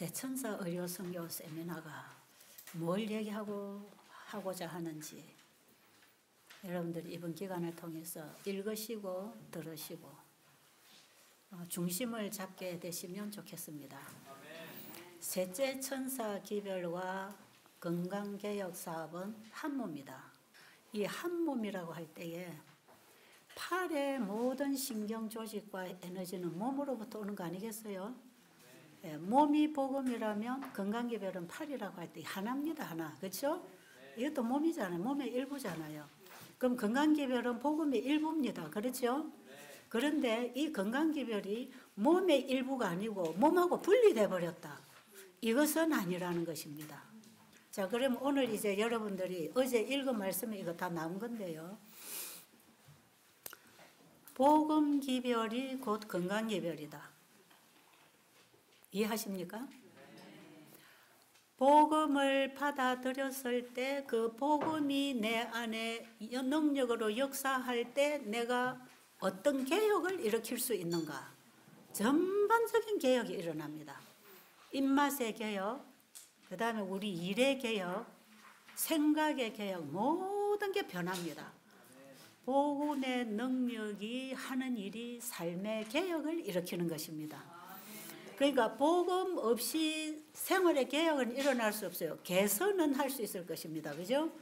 새천사 의료선교 세미나가 뭘 하고자 하는지 여러분들이 이번 기간을 통해서 읽으시고 들으시고 중심을 잡게 되시면 좋겠습니다. 셋째 천사 기별과 건강개혁 사업은 한 몸이다. 이 한 몸이라고 할 때에 팔의 모든 신경 조직과 에너지는 몸으로부터 오는 거 아니겠어요? 네, 몸이 복음이라면 건강개별은 팔이라고 할 때 하나입니다. 하나. 그렇죠? 이것도 몸이잖아요. 몸의 일부잖아요. 그럼 건강개별은 복음의 일부입니다. 그렇죠? 그런데 이 건강개별이 몸의 일부가 아니고 몸하고 분리돼 버렸다. 이것은 아니라는 것입니다. 자, 그럼 오늘 이제 여러분들이 어제 읽은 말씀에 이거 다 나온 건데요. 복음기별이 곧 건강기별이다. 이해하십니까? 복음을 받아들였을 때 그 복음이 내 안에 능력으로 역사할 때 내가 어떤 개혁을 일으킬 수 있는가? 전반적인 개혁이 일어납니다. 입맛의 개혁, 그 다음에 우리 일의 개혁, 생각의 개혁, 모든 게 변합니다. 복음의 능력이 하는 일이 삶의 개혁을 일으키는 것입니다. 그러니까 복음 없이 생활의 개혁은 일어날 수 없어요. 개선은 할 수 있을 것입니다. 그죠?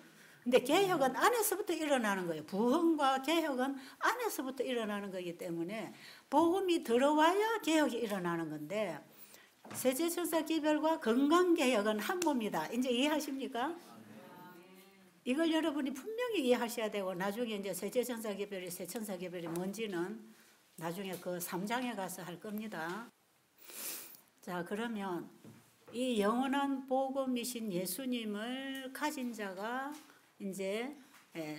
근데 개혁은 안에서부터 일어나는 거예요. 부흥과 개혁은 안에서부터 일어나는 거기 때문에 복음이 들어와야 개혁이 일어나는 건데 셋째 천사 기별과 건강개혁은 한 몸이다. 이제 이해하십니까? 이걸 여러분이 분명히 이해하셔야 되고 나중에 이제 셋째 천사 기별이 세 천사 기별이 뭔지는 나중에 그 3장에 가서 할 겁니다. 자, 그러면 이 영원한 복음이신 예수님을 가진 자가 이제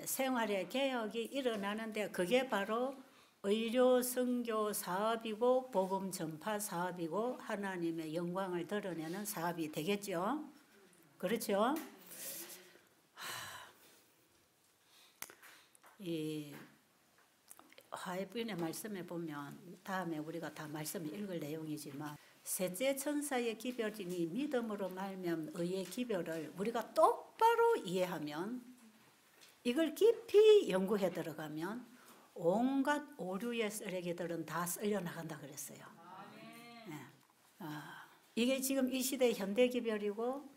생활의 개혁이 일어나는데 그게 바로 의료 선교 사업이고 복음 전파 사업이고 하나님의 영광을 드러내는 사업이 되겠죠. 그렇죠? 이 화해부인의 말씀에 보면 다음에 우리가 다 말씀을 읽을 내용이지만 셋째 천사의 기별이니 믿음으로 말면 의의 기별을 우리가 똑바로 이해하면 이걸 깊이 연구해 들어가면 온갖 오류의 쓰레기들은 다 쓸려나간다 그랬어요. 네. 이게 지금 이 시대의 현대기별이고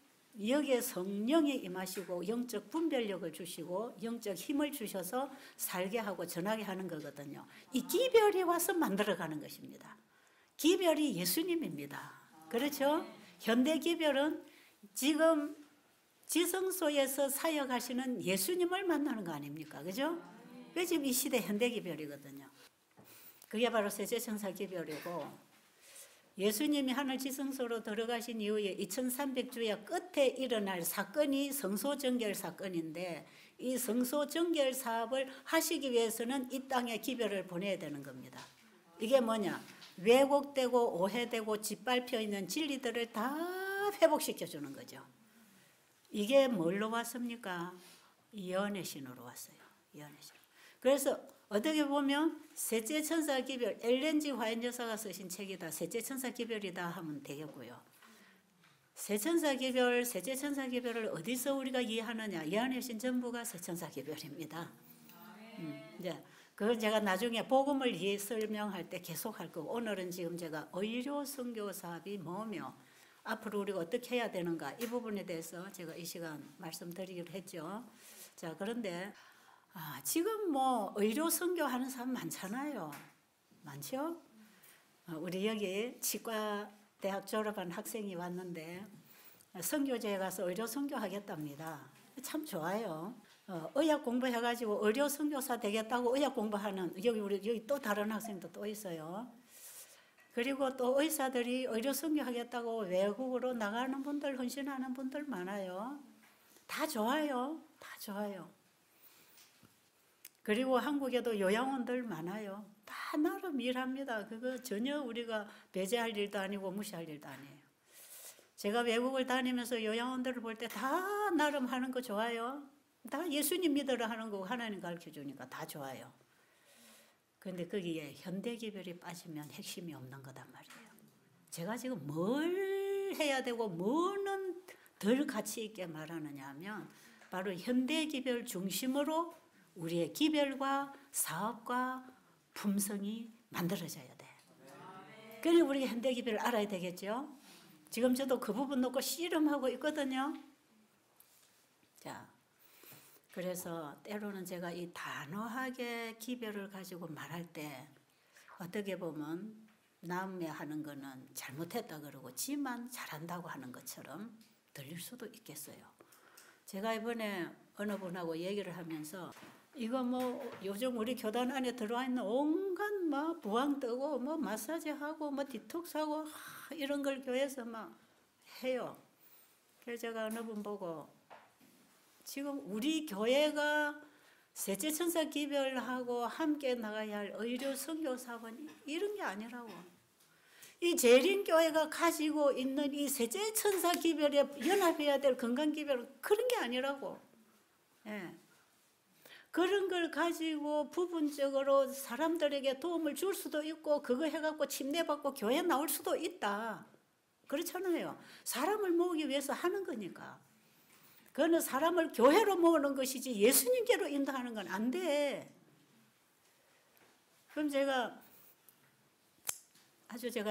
여기에 성령이 임하시고 영적 분별력을 주시고 영적 힘을 주셔서 살게 하고 전하게 하는 거거든요. 이 기별이 와서 만들어가는 것입니다. 기별이 예수님입니다. 그렇죠? 현대기별은 지금 지성소에서 사역하시는 예수님을 만나는 거 아닙니까? 그죠? 그게 지금 이 시대 현대기별이거든요. 그게 바로 셋째 천사 기별이고 예수님이 하늘 지성소로 들어가신 이후에 2300주의 끝에 일어날 사건이 성소정결 사건인데 이 성소정결 사업을 하시기 위해서는 이 땅에 기별을 보내야 되는 겁니다. 이게 뭐냐? 왜곡되고 오해되고 짓밟혀 있는 진리들을 다 회복시켜 주는 거죠. 이게 뭘로 왔습니까? 연애신으로 왔어요. 연애신. 그래서 어떻게 보면 셋째 천사 기별, 엘렌지 화인 여사가 쓰신 책이다. 셋째 천사 기별이다 하면 되겠고요. 셋째 천사 기별을 어디서 우리가 이해하느냐? 이 안에 신 전부가 셋천사 기별입니다. 이제 그건 제가 나중에 복음을 설명할 때 계속 할 거고 오늘은 지금 제가 의료 선교 사업이 뭐며 앞으로 우리가 어떻게 해야 되는가 이 부분에 대해서 제가 이 시간 말씀드리기로 했죠. 자, 그런데 지금 뭐 의료 선교하는 사람 많잖아요. 많죠? 우리 여기 치과 대학 졸업한 학생이 왔는데 선교제에 가서 의료 선교하겠답니다. 참 좋아요. 의학 공부해가지고 의료 선교사 되겠다고 의학 공부하는 여기 또 다른 학생도 또 있어요. 그리고 또 의사들이 의료 선교하겠다고 외국으로 나가는 분들, 헌신하는 분들 많아요. 다 좋아요. 다 좋아요. 그리고 한국에도 요양원들 많아요. 다 나름 일합니다. 그거 전혀 우리가 배제할 일도 아니고 무시할 일도 아니에요. 제가 외국을 다니면서 요양원들을 볼 때 다 나름 하는 거 좋아요. 다 예수님 믿으라 하는 거고 하나님 가르쳐 주니까 다 좋아요. 그런데 거기에 현대기별이 빠지면 핵심이 없는 거단 말이에요. 제가 지금 뭘 해야 되고 뭐는 덜 가치 있게 말하느냐 하면 바로 현대기별 중심으로 우리의 기별과 사업과 품성이 만들어져야 돼. 그러니 우리가 현대기별을 알아야 되겠죠. 지금 저도 그 부분 놓고 씨름하고 있거든요. 자, 그래서 때로는 제가 이 단호하게 기별을 가지고 말할 때 어떻게 보면 남의 하는 거는 잘못했다 그러고 지만 잘한다고 하는 것처럼 들릴 수도 있겠어요. 제가 이번에 어느 분하고 얘기를 하면서 이거 뭐 요즘 우리 교단 안에 들어와 있는 온갖 막 부항 뜨고 뭐 마사지 하고 뭐 디톡스 하고 이런 걸 교회에서 막 해요. 그래서 제가 어느 분 보고 지금 우리 교회가 셋째 천사 기별하고 함께 나가야 할 의료 선교 사건 이런 게 아니라고. 이 재림교회가 가지고 있는 이 셋째 천사 기별에 연합해야 될 건강 기별은 그런 게 아니라고. 예. 그런 걸 가지고 부분적으로 사람들에게 도움을 줄 수도 있고 그거 해갖고 침례받고 교회 나올 수도 있다. 그렇잖아요. 사람을 모으기 위해서 하는 거니까. 그거는 사람을 교회로 모으는 것이지 예수님께로 인도하는 건 안 돼. 그럼 제가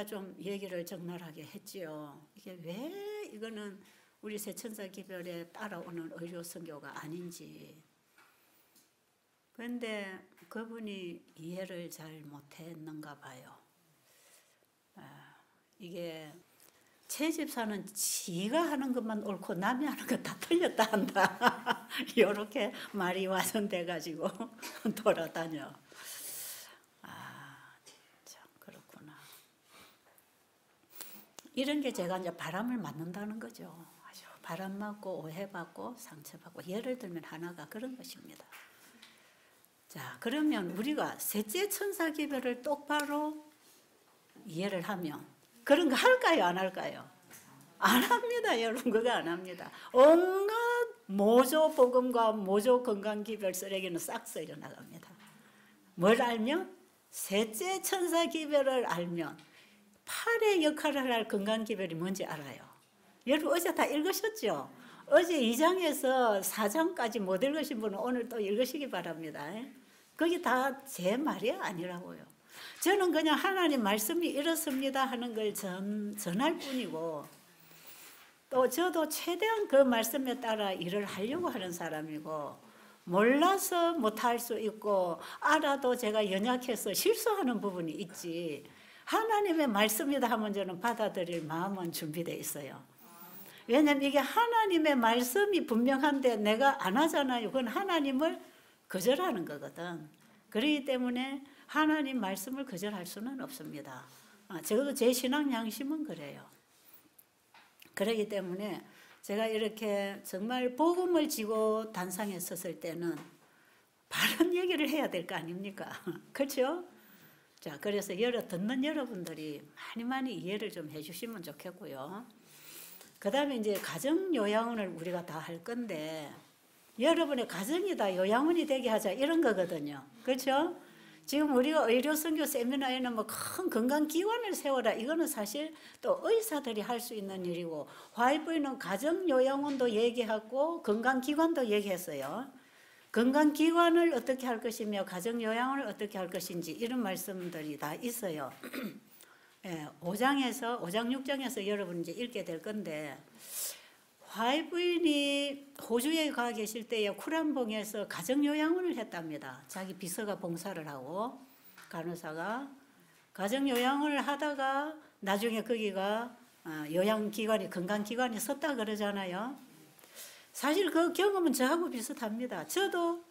좀 얘기를 적나라하게 했지요. 이게 왜 이거는 우리 새천사 기별에 따라오는 의료 선교가 아닌지. 그런데 그분이 이해를 잘 못했는가 봐요. 이게 최 집사는 지가 하는 것만 옳고 남이 하는 거 다 틀렸다 한다. 이렇게 말이 와선돼가지고 돌아다녀. 참 그렇구나. 이런 게 제가 이제 바람을 맞는다는 거죠. 아주 바람 맞고 오해받고 상처받고 예를 들면 하나가 그런 것입니다. 자, 그러면 우리가 셋째 천사 기별을 똑바로 이해를 하면 그런 거 할까요? 안 할까요? 안 합니다. 여러분 그거 안 합니다. 온갖 모조 복음과 모조 건강 기별 쓰레기는 싹 썰려 나갑니다. 뭘 알면? 셋째 천사 기별을 알면 팔의 역할을 할 건강 기별이 뭔지 알아요. 여러분 어제 다 읽으셨죠? 어제 2장에서 4장까지 못 읽으신 분은 오늘 또 읽으시기 바랍니다. 그게 다 제 말이 아니라고요. 저는 그냥 하나님 말씀이 이렇습니다 하는 걸 전할 뿐이고 또 저도 최대한 그 말씀에 따라 일을 하려고 하는 사람이고 몰라서 못할 수 있고 알아도 제가 연약해서 실수하는 부분이 있지 하나님의 말씀이다 하면 저는 받아들일 마음은 준비되어 있어요. 왜냐하면 이게 하나님의 말씀이 분명한데 내가 안 하잖아요. 그건 하나님을 거절하는 거거든. 그렇기 때문에 하나님 말씀을 거절할 수는 없습니다. 적어도 제 신앙 양심은 그래요. 그렇기 때문에 제가 이렇게 정말 복음을 지고 단상에 섰을 때는 바른 얘기를 해야 될 거 아닙니까? 그렇죠? 자, 그래서 듣는 여러분들이 많이 이해를 좀 해주시면 좋겠고요. 그 다음에 이제 가정요양원을 우리가 다 할 건데 여러분의 가정이 다 요양원이 되게 하자 이런 거거든요. 그렇죠? 지금 우리가 의료선교 세미나에는 뭐 큰 건강기관을 세워라 이거는 사실 또 의사들이 할 수 있는 일이고 화이브에는 가정요양원도 얘기하고 건강기관도 얘기했어요. 건강기관을 어떻게 할 것이며 가정요양원을 어떻게 할 것인지 이런 말씀들이 다 있어요. 예, 5장 6장에서 여러분 이제 읽게 될 건데 화이부인이 호주에 가 계실 때에 쿠란봉에서 가정요양원을 했답니다. 자기 비서가 봉사를 하고 간호사가 가정요양원을 하다가 나중에 거기가 요양기관이 건강기관이 섰다 그러잖아요. 사실 그 경험은 저하고 비슷합니다. 저도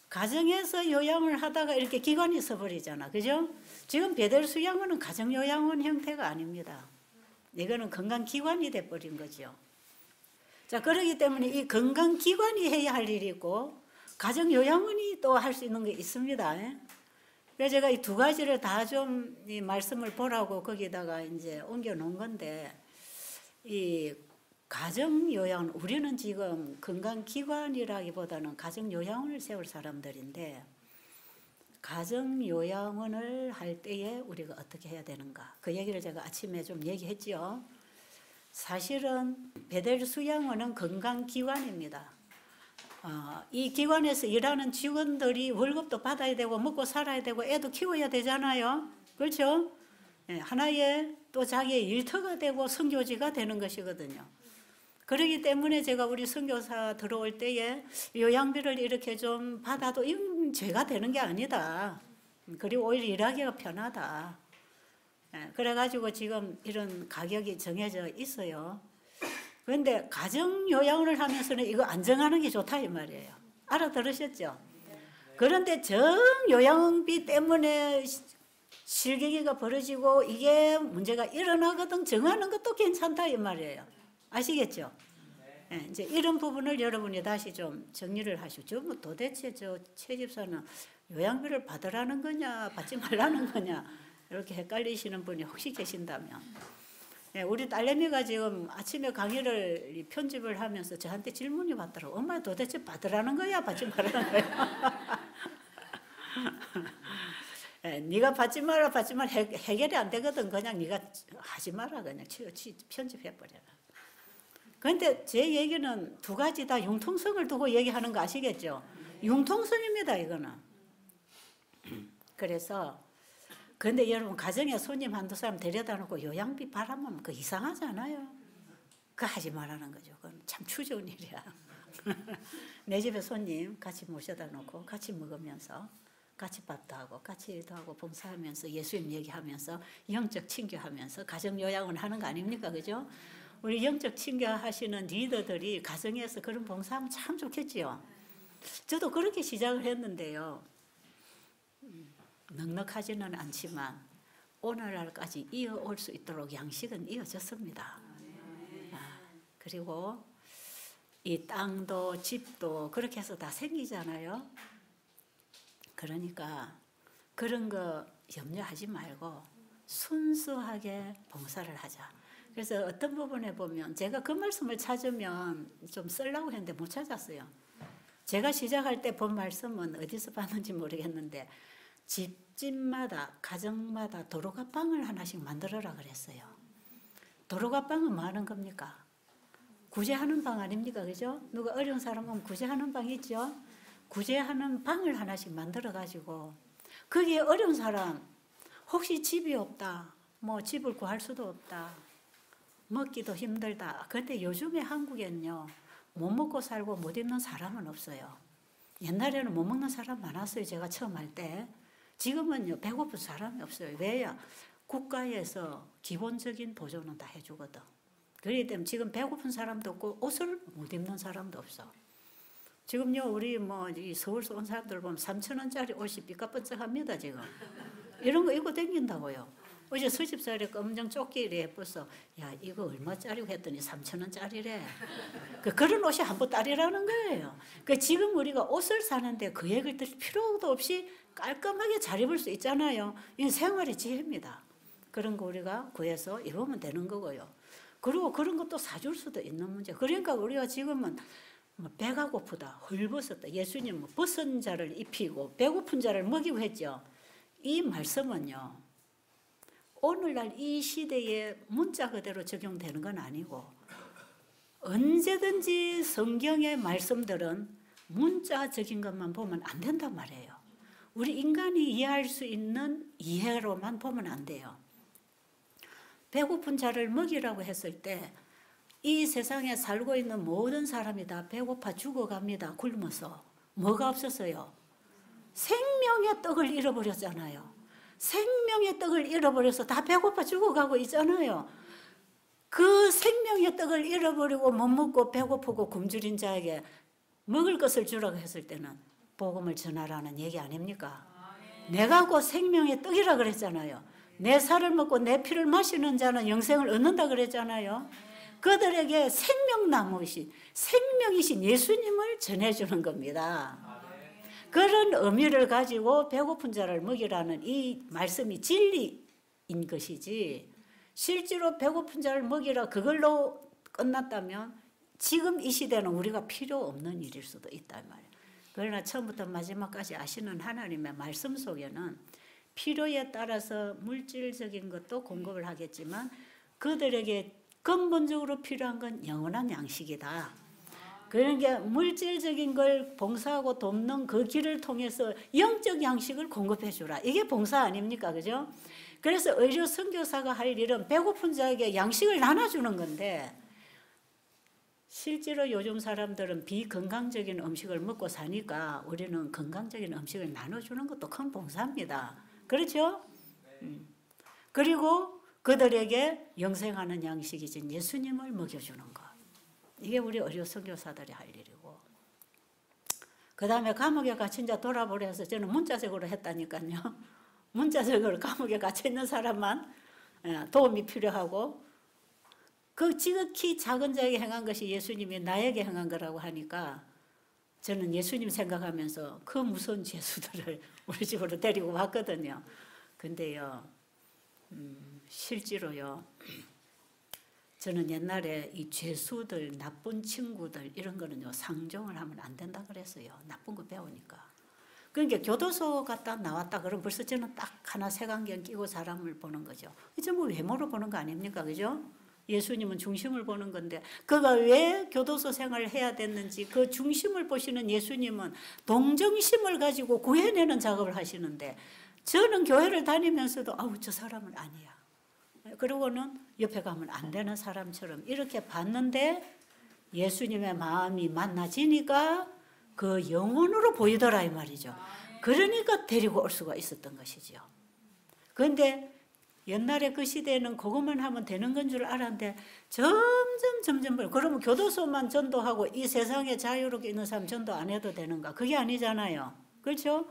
가정에서 요양을 하다가 이렇게 기관이 서버리잖아. 그죠? 지금 배들수양원은 가정요양원 형태가 아닙니다. 이거는 건강기관이 돼버린 거죠. 자, 그렇기 때문에 이 건강기관이 해야 할 일이 있고 가정요양원이 또 할 수 있는 게 있습니다. 그래서 제가 이 두 가지를 다 좀 이 말씀을 보라고 거기다가 이제 옮겨 놓은 건데 이 가정요양 우리는 지금 건강기관이라기보다는 가정요양원을 세울 사람들인데 가정요양원을 할 때에 우리가 어떻게 해야 되는가 그 얘기를 제가 아침에 좀 얘기했지요. 사실은 베델 수양원은 건강기관입니다. 이 기관에서 일하는 직원들이 월급도 받아야 되고 먹고 살아야 되고 애도 키워야 되잖아요. 그렇죠? 하나의 또 자기의 일터가 되고 선교지가 되는 것이거든요. 그렇기 때문에 제가 우리 선교사 들어올 때에 요양비를 이렇게 좀 받아도 이건 죄가 되는 게 아니다. 그리고 오히려 일하기가 편하다. 그래가지고 지금 이런 가격이 정해져 있어요. 그런데 가정요양을 하면서는 이거 안정하는 게 좋다 이 말이에요. 알아들으셨죠? 그런데 정요양비 때문에 실갱이가 벌어지고 이게 문제가 일어나거든 정하는 것도 괜찮다 이 말이에요. 아시겠죠? 이제 이런 부분을 여러분이 다시 좀 정리를 하시죠. 뭐 도대체 최 집사는 요양비를 받으라는 거냐 받지 말라는 거냐 이렇게 헷갈리시는 분이 혹시 계신다면, 우리 딸내미가 지금 아침에 강의를 편집을 하면서 저한테 질문이 왔더라고. 엄마 도대체 받으라는 거야 받지 말라는 거야? 네가 받지 마라 해결이 안 되거든. 그냥 네가 하지 마라 그냥 편집해버려라. 그런데 제 얘기는 두 가지 다 융통성을 두고 얘기하는 거 아시겠죠? 융통성입니다 이거는. 그래서 근데 여러분 가정에 손님 한두 사람 데려다 놓고 요양비 바라면 그 이상하잖아요. 그거 하지 말라는 거죠. 그건 참 추저운 일이야. 내 집에 손님 같이 모셔다 놓고 같이 먹으면서 같이 밥도 하고 같이 일도 하고 봉사하면서 예수님 얘기하면서 영적 친교하면서 가정 요양을 하는 거 아닙니까? 그죠? 우리 영적 친교하시는 리더들이 가정에서 그런 봉사하면 참 좋겠지요. 저도 그렇게 시작을 했는데요. 넉넉하지는 않지만 오늘날까지 이어올 수 있도록 양식은 이어졌습니다. 그리고 이 땅도 집도 그렇게 해서 다 생기잖아요. 그러니까 그런 거 염려하지 말고 순수하게 봉사를 하자. 그래서 어떤 부분에 보면 제가 그 말씀을 찾으면 좀 쓰려고 했는데 못 찾았어요. 제가 시작할 때 본 말씀은 어디서 봤는지 모르겠는데 집집마다 가정마다 도로가방을 하나씩 만들어라 그랬어요. 도로가방은 뭐 하는 겁니까? 구제하는 방 아닙니까? 그죠? 누가 어려운 사람 오면 구제하는 방 있죠? 구제하는 방을 하나씩 만들어 가지고 거기에 어려운 사람 혹시 집이 없다, 뭐 집을 구할 수도 없다, 먹기도 힘들다. 그런데 요즘에 한국에는요 못 먹고 살고 못 입는 사람은 없어요. 옛날에는 못 먹는 사람 많았어요. 제가 처음 할 때. 지금은요 배고픈 사람이 없어요. 왜요? 국가에서 기본적인 보조는 다 해주거든. 그렇기 때문에 지금 배고픈 사람도 없고 옷을 못 입는 사람도 없어. 지금요 우리 뭐 이 서울서 온 사람들 보면 3,000원짜리 옷이 삐까뻔쩍합니다 지금. 이런 거 입고 다닌다고요. 어제 수집살에 검정 조끼를 예뻐서 야 이거 얼마짜리고 했더니 3,000원짜리래. 그런 옷이 한보 딸이라는 거예요. 지금 우리가 옷을 사는데 그 얘기를 들을 필요도 없이 깔끔하게 잘 입을 수 있잖아요. 이건 생활의 지혜입니다. 그런 거 우리가 구해서 입으면 되는 거고요. 그리고 그런 것도 사줄 수도 있는 문제. 그러니까 우리가 지금은 뭐 배가 고프다, 헐벗었다. 예수님 뭐 벗은 자를 입히고 배고픈 자를 먹이고 했죠. 이 말씀은요. 오늘날 이 시대에 문자 그대로 적용되는 건 아니고 언제든지 성경의 말씀들은 문자적인 것만 보면 안 된단 말이에요. 우리 인간이 이해할 수 있는 이해로만 보면 안 돼요. 배고픈 자를 먹이라고 했을 때 이 세상에 살고 있는 모든 사람이 다 배고파 죽어갑니다. 굶어서. 뭐가 없었어요? 생명의 떡을 잃어버렸잖아요. 생명의 떡을 잃어버려서 다 배고파 죽어가고 있잖아요. 그 생명의 떡을 잃어버리고 못 먹고 배고프고 굶주린 자에게 먹을 것을 주라고 했을 때는 복음을 전하라는 얘기 아닙니까? 내가 곧 생명의 떡이라 그랬잖아요. 내 살을 먹고 내 피를 마시는 자는 영생을 얻는다 그랬잖아요. 그들에게 생명나무이신 생명이신 예수님을 전해주는 겁니다. 그런 의미를 가지고 배고픈 자를 먹이라는 이 말씀이 진리인 것이지 실제로 배고픈 자를 먹이라 그걸로 끝났다면 지금 이 시대는 우리가 필요 없는 일일 수도 있단 말이에요. 그러나 처음부터 마지막까지 아시는 하나님의 말씀 속에는 필요에 따라서 물질적인 것도 공급을 하겠지만 그들에게 근본적으로 필요한 건 영원한 양식이다. 그러니까 물질적인 걸 봉사하고 돕는 그 길을 통해서 영적 양식을 공급해 주라. 이게 봉사 아닙니까? 그죠? 그래서 의료 선교사가 할 일은 배고픈 자에게 양식을 나눠주는 건데, 실제로 요즘 사람들은 비건강적인 음식을 먹고 사니까 우리는 건강적인 음식을 나눠주는 것도 큰 봉사입니다. 그렇죠? 그리고 그들에게 영생하는 양식이신 예수님을 먹여주는 것. 이게 우리 의료 선교사들이 할 일이고. 그 다음에 감옥에 갇힌 자 돌아보려 해서 저는 문자적으로 했다니까요. 문자적으로 감옥에 갇혀 있는 사람만 도움이 필요하고, 그 지극히 작은 자에게 행한 것이 예수님이 나에게 행한 거라고 하니까 저는 예수님 생각하면서 그 무서운 죄수들을 우리 집으로 데리고 왔거든요. 근데요, 실제로요, 저는 옛날에 이 죄수들, 나쁜 친구들 이런 거는요, 상종을 하면 안 된다 그랬어요. 나쁜 거 배우니까. 그러니까 교도소 갔다 나왔다 그러면 벌써 저는 딱 하나 색안경 끼고 사람을 보는 거죠. 전부 외모로 보는 거 아닙니까? 그죠? 예수님은 중심을 보는 건데, 그가 왜 교도소 생활을 해야 됐는지 그 중심을 보시는 예수님은 동정심을 가지고 구해내는 작업을 하시는데, 저는 교회를 다니면서도 아우 저 사람은 아니야. 그러고는 옆에 가면 안 되는 사람처럼 이렇게 봤는데, 예수님의 마음이 만나지니까 그 영혼으로 보이더라 이 말이죠. 그러니까 데리고 올 수가 있었던 것이죠. 그런데 옛날에 그 시대에는 그것만 하면 되는 건 줄 알았는데 점점 그러면 교도소만 전도하고 이 세상에 자유롭게 있는 사람 전도 안 해도 되는가? 그게 아니잖아요. 그렇죠?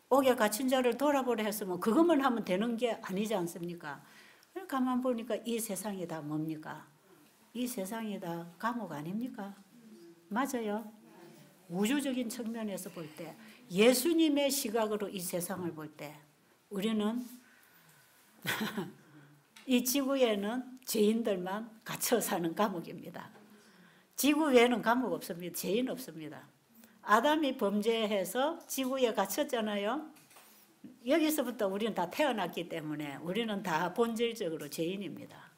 옥에 갇힌 자를 돌아보려 했으면 그것만 하면 되는 게 아니지 않습니까? 가만 보니까 이 세상이 다 뭡니까? 이 세상이 다 감옥 아닙니까? 맞아요. 우주적인 측면에서 볼 때, 예수님의 시각으로 이 세상을 볼 때 우리는 이 지구에는 죄인들만 갇혀 사는 감옥입니다. 지구 외에는 감옥 없습니다. 죄인 없습니다. 아담이 범죄해서 지구에 갇혔잖아요. 여기서부터 우리는 다 태어났기 때문에 우리는 다 본질적으로 죄인입니다.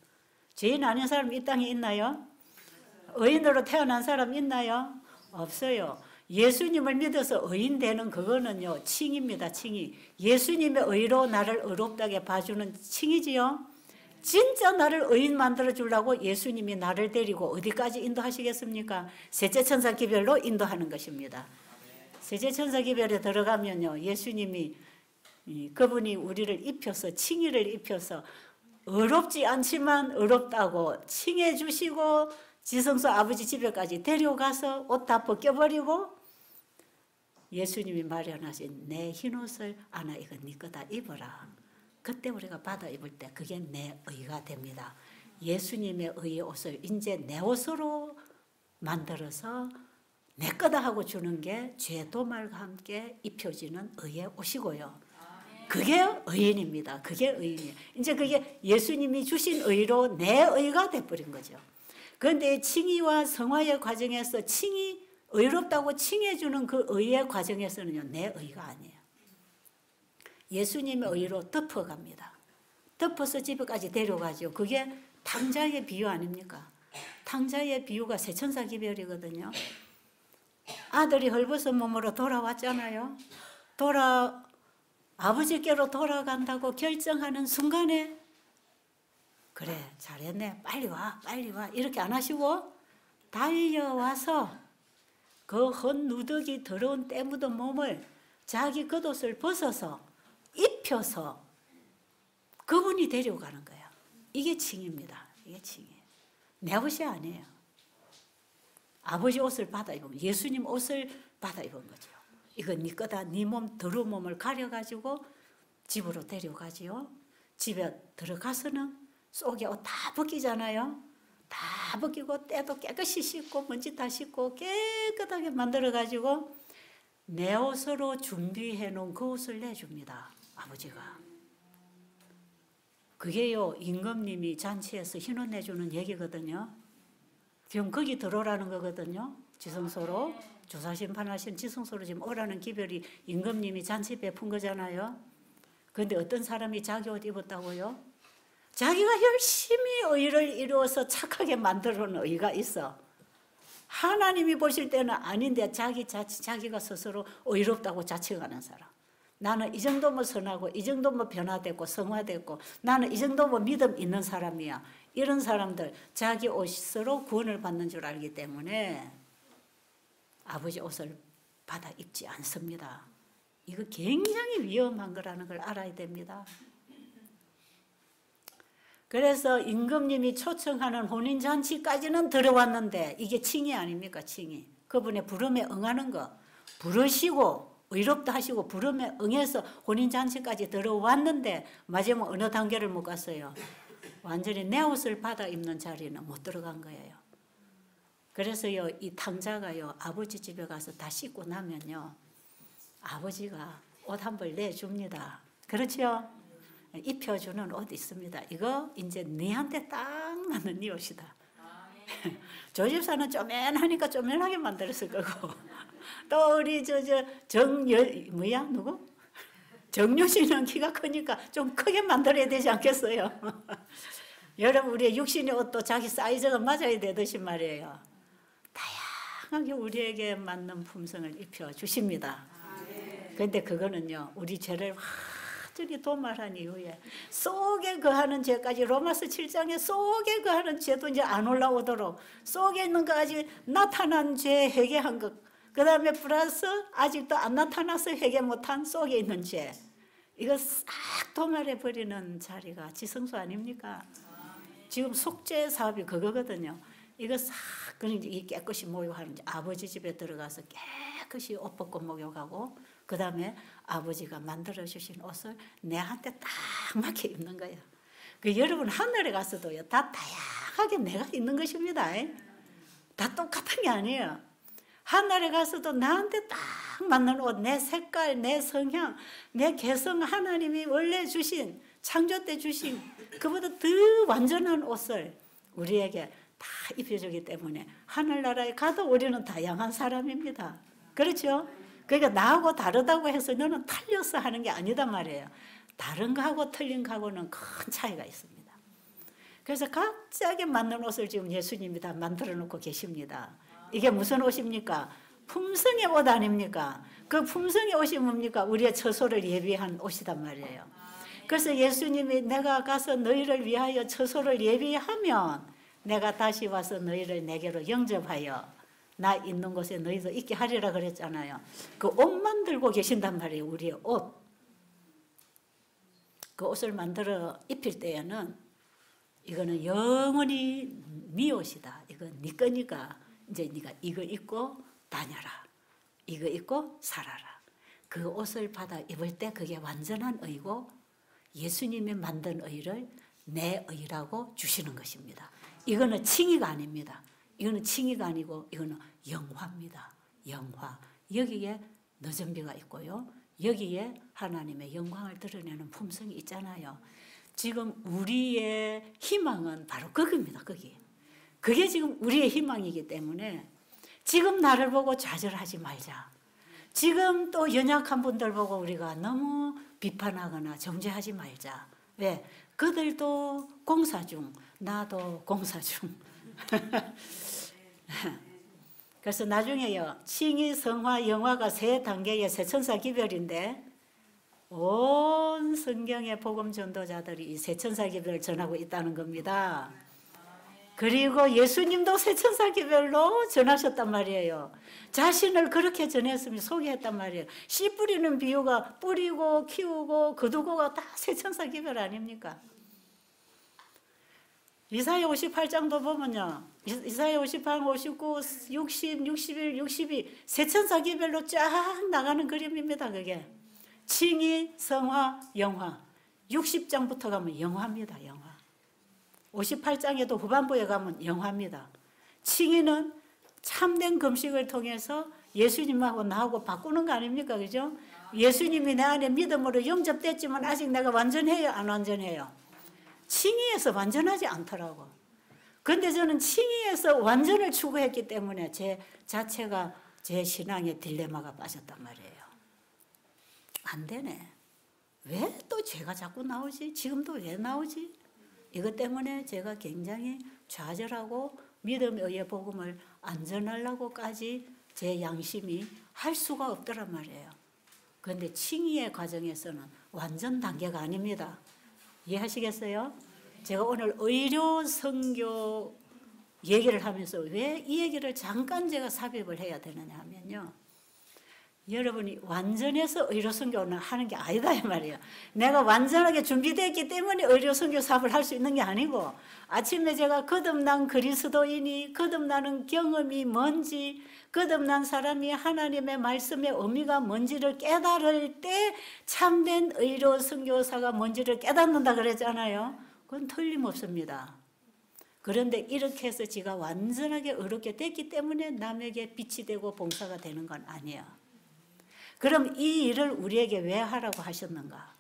죄인 아닌 사람 이 땅에 있나요? 의인으로 태어난 사람 있나요? 없어요. 예수님을 믿어서 의인 되는 그거는요, 칭입니다. 칭이. 예수님의 의로 나를 의롭다게 봐주는 칭이지요. 진짜 나를 의인 만들어 주려고 예수님이 나를 데리고 어디까지 인도하시겠습니까? 셋째 천사 기별로 인도하는 것입니다. 셋째 천사 기별에 들어가면요, 예수님이 그분이 우리를 입혀서, 칭의를 입혀서 의롭지 않지만 의롭다고 칭해 주시고 지성소 아버지 집에까지 데려가서 옷 다 벗겨버리고 예수님이 마련하신 내 흰옷을 아나 이거 네 거다 입어라. 그때 우리가 받아 입을 때 그게 내 의가 됩니다. 예수님의 의의 옷을 이제 내 옷으로 만들어서 내 거다 하고 주는 게 죄 도말과 함께 입혀지는 의의 옷이고요. 그게 의인입니다. 그게 의인이에요. 이제 그게 예수님이 주신 의로 내 의가 돼버린 거죠. 그런데 칭의와 성화의 과정에서 칭의, 의롭다고 칭해주는 그 의의 과정에서는요, 내 의가 아니에요. 예수님의 의로 덮어갑니다. 덮어서 집에까지 데려가죠. 그게 탕자의 비유 아닙니까? 탕자의 비유가 세천사 기별이거든요. 아들이 헐벗은 몸으로 돌아왔잖아요. 아버지께로 돌아간다고 결정하는 순간에 그래 잘했네 빨리 와 이렇게 안 하시고 달려와서 그 헌누더기 더러운 때 묻은 몸을 자기 겉옷을 벗어서 입혀서 그분이 데려가는 거예요. 이게 칭입니다. 이게 칭이에요. 내 옷이 아니에요. 아버지 옷을 받아 입은, 예수님 옷을 받아 입은 거죠. 이건 네 거다. 네 몸 더러운 몸을 가려가지고 집으로 데려가지요. 집에 들어가서는 속에 옷 다 벗기잖아요. 다 벗기고 때도 깨끗이 씻고 먼지 다 씻고 깨끗하게 만들어가지고 내 옷으로 준비해 놓은 그 옷을 내줍니다. 아버지가. 그게요 임금님이 잔치에서 흰옷 내주는 얘기거든요. 지금 거기 들어오라는 거거든요. 지성소로. 조사심판하신 지성소로 지금 오라는 기별이 임금님이 잔치 베푼 거잖아요. 그런데 어떤 사람이 자기 옷 입었다고요? 자기가 열심히 의를 이루어서 착하게 만들어 놓은 의가 있어. 하나님이 보실 때는 아닌데 자기가 스스로 의롭다고 자책하는 사람. 나는 이 정도면 선하고 이 정도면 변화되고 성화되고 나는 이 정도면 믿음 있는 사람이야. 이런 사람들 자기 옷으로 구원을 받는 줄 알기 때문에 아버지 옷을 받아 입지 않습니다. 이거 굉장히 위험한 거라는 걸 알아야 됩니다. 그래서 임금님이 초청하는 혼인잔치까지는 들어왔는데 이게 칭의 아닙니까? 칭의. 그분의 부름에 응하는 거. 부르시고 의롭다 하시고 부름에 응해서 혼인잔치까지 들어왔는데 마지막 어느 단계를 못 갔어요. 완전히 내 옷을 받아 입는 자리는 못 들어간 거예요. 그래서요, 이 탕자가요, 아버지 집에 가서 다 씻고 나면요, 아버지가 옷 한 벌 내줍니다. 그렇죠? 입혀주는 옷 있습니다. 이거 이제 너한테 딱 맞는 네 옷이다. 저 집사는 쪼맨하니까 쪼맨하게 만들었을 거고, 또 우리 누구? 정유씨는 키가 크니까 좀 크게 만들어야 되지 않겠어요? 여러분, 우리의 육신의 옷도 자기 사이즈가 맞아야 되듯이 말이에요. 다양하게 우리에게 맞는 품성을 입혀주십니다. 그런데 그거는요, 우리 죄를 완전히 도말한 이후에 속에 거하는 죄까지 로마서 7장에 속에 거하는 죄도 이제 안 올라오도록 속에 있는 거까지 나타난 죄 회개한 것, 그 다음에 플러스 아직도 안 나타나서 회개 못한 속에 있는 죄, 이거 싹 도말해 버리는 자리가 지성소 아닙니까? 지금 속죄 사업이 그거거든요. 이거 싹 그냥 이 깨끗이 목욕하는 아버지 집에 들어가서 깨끗이 옷 벗고 목욕하고 그 다음에 아버지가 만들어주신 옷을 내한테 딱 맞게 입는 거예요. 그 여러분 하늘에 가서도요, 다 다양하게 내가 입는 것입니다. 다 똑같은 게 아니에요. 하늘에 가서도 나한테 딱 맞는 옷, 내 색깔, 내 성향, 내 개성, 하나님이 원래 주신, 창조 때 주신 그보다 더 완전한 옷을 우리에게 다 입혀주기 때문에 하늘나라에 가도 우리는 다양한 사람입니다. 그렇죠? 그러니까 나하고 다르다고 해서 너는 틀렸어 하는 게 아니단 말이에요. 다른 거하고 틀린 거하고는 큰 차이가 있습니다. 그래서 각자에게 맞는 옷을 지금 예수님이 다 만들어 놓고 계십니다. 이게 무슨 옷입니까? 품성의 옷 아닙니까? 그 품성의 옷이 뭡니까? 우리의 처소를 예비한 옷이단 말이에요. 그래서 예수님이 내가 가서 너희를 위하여 처소를 예비하면 내가 다시 와서 너희를 내게로 영접하여 나 있는 곳에 너희도 있게 하리라 그랬잖아요. 그 옷만 들고 계신단 말이에요. 우리의 옷. 그 옷을 만들어 입힐 때에는 이거는 영원히 네 옷이다. 이건 네 거니까 이제 네가 이거 입고 다녀라. 이거 입고 살아라. 그 옷을 받아 입을 때 그게 완전한 의고 예수님이 만든 의를 내 의라고 주시는 것입니다. 이거는 칭의가 아닙니다. 이거는 칭의가 아니고 이거는 영화입니다. 영화. 여기에 너전비가 있고요. 여기에 하나님의 영광을 드러내는 품성이 있잖아요. 지금 우리의 희망은 바로 거기입니다. 거기. 그게 지금 우리의 희망이기 때문에 지금 나를 보고 좌절하지 말자. 지금 또 연약한 분들 보고 우리가 너무 비판하거나 정죄하지 말자. 왜? 그들도 공사 중, 나도 공사 중. 그래서 나중에요, 칭의, 성화, 영화가 세 단계의 세 천사 기별인데 온 성경의 복음 전도자들이 이 세 천사 기별을 전하고 있다는 겁니다. 그리고 예수님도 세 천사 기별로 전하셨단 말이에요. 자신을 그렇게 전했으면 소개했단 말이에요. 씨 뿌리는 비유가 뿌리고 키우고 거두고가 다 세 천사 기별 아닙니까? 이사야 58장도 보면요. 이사야 58, 59, 60, 61, 62 세 천사 기별로 쫙 나가는 그림입니다. 그게. 칭의, 성화, 영화. 60장부터 가면 영화입니다. 영화. 58장에도 후반부에 가면 영화입니다. 칭의는 참된 금식을 통해서 예수님하고 나하고 바꾸는 거 아닙니까? 그죠? 예수님이 내 안에 믿음으로 영접됐지만 아직 내가 완전해요? 안 완전해요? 칭의에서 완전하지 않더라고. 그런데 저는 칭의에서 완전을 추구했기 때문에 제 자체가 제 신앙의 딜레마가 빠졌단 말이에요. 안 되네. 왜 또 죄가 자꾸 나오지? 지금도 왜 나오지? 이것 때문에 제가 굉장히 좌절하고 믿음의 의의 복음을 안 전하려고까지 제 양심이 할 수가 없더란 말이에요. 그런데 칭의의 과정에서는 완전 단계가 아닙니다. 이해하시겠어요? 제가 오늘 의료 선교 얘기를 하면서 왜 이 얘기를 잠깐 제가 삽입을 해야 되느냐 하면요. 여러분이 완전해서 의료 선교는 하는 게 아니다 이 말이에요. 내가 완전하게 준비됐기 때문에 의료 선교 사업을 할 수 있는 게 아니고 아침에 제가 거듭난 그리스도인이 거듭나는 경험이 뭔지 거듭난 사람이 하나님의 말씀의 의미가 뭔지를 깨달을 때 참된 의료 선교사가 뭔지를 깨닫는다 그랬잖아요. 그건 틀림없습니다. 그런데 이렇게 해서 지가 완전하게 의롭게 됐기 때문에 남에게 빛이 되고 봉사가 되는 건 아니에요. 그럼 이 일을 우리에게 왜 하라고 하셨는가?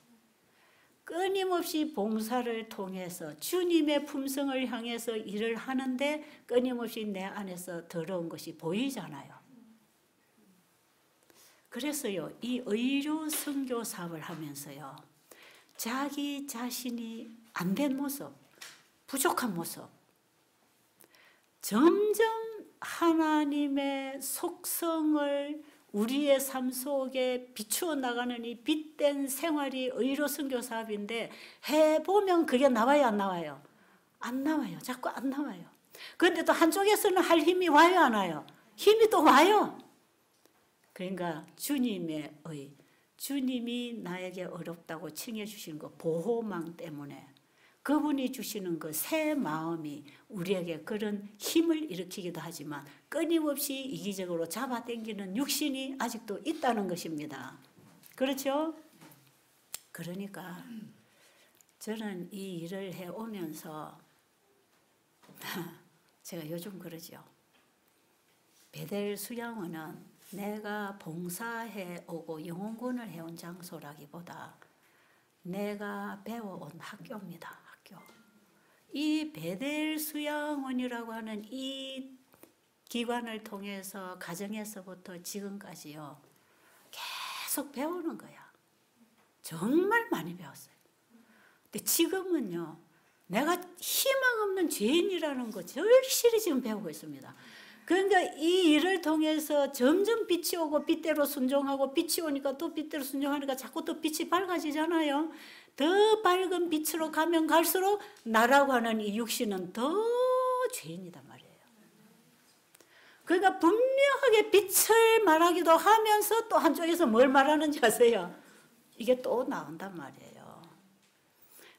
끊임없이 봉사를 통해서 주님의 품성을 향해서 일을 하는데 끊임없이 내 안에서 더러운 것이 보이잖아요. 그래서요, 이 의료 선교 사업을 하면서요, 자기 자신이 안 된 모습, 부족한 모습, 점점 하나님의 속성을 우리의 삶 속에 비추어 나가는 이 빛된 생활이 의료 선교 사업인데 해보면 그게 나와요, 안 나와요? 안 나와요. 자꾸 안 나와요. 그런데 또 한쪽에서는 할 힘이 와요, 안 와요? 힘이 또 와요. 그러니까 주님의 주님이 나에게 어렵다고 칭해 주시는 그 보호망 때문에 그분이 주시는 그 새 마음이 우리에게 그런 힘을 일으키기도 하지만 끊임없이 이기적으로 잡아당기는 육신이 아직도 있다는 것입니다. 그렇죠? 그러니까 저는 이 일을 해오면서 제가 요즘 그러죠. 베델 수양원은 내가 봉사해 오고 영혼군을 해온 장소라기보다 내가 배워온 학교입니다. 학교. 이 베델 수양원이라고 하는 이 기관을 통해서 가정에서부터 지금까지요. 계속 배우는 거야. 정말 많이 배웠어요. 근데 지금은요. 내가 희망 없는 죄인이라는 거 절실히 지금 배우고 있습니다. 그러니까 이 일을 통해서 점점 빛이 오고 빛대로 순종하고 빛이 오니까 또 빛대로 순종하니까 자꾸 또 빛이 밝아지잖아요. 더 밝은 빛으로 가면 갈수록 나라고 하는 이 육신은 더 죄인이단 말이에요. 그러니까 분명하게 빛을 말하기도 하면서 또 한쪽에서 뭘 말하는지 아세요? 이게 또 나온단 말이에요.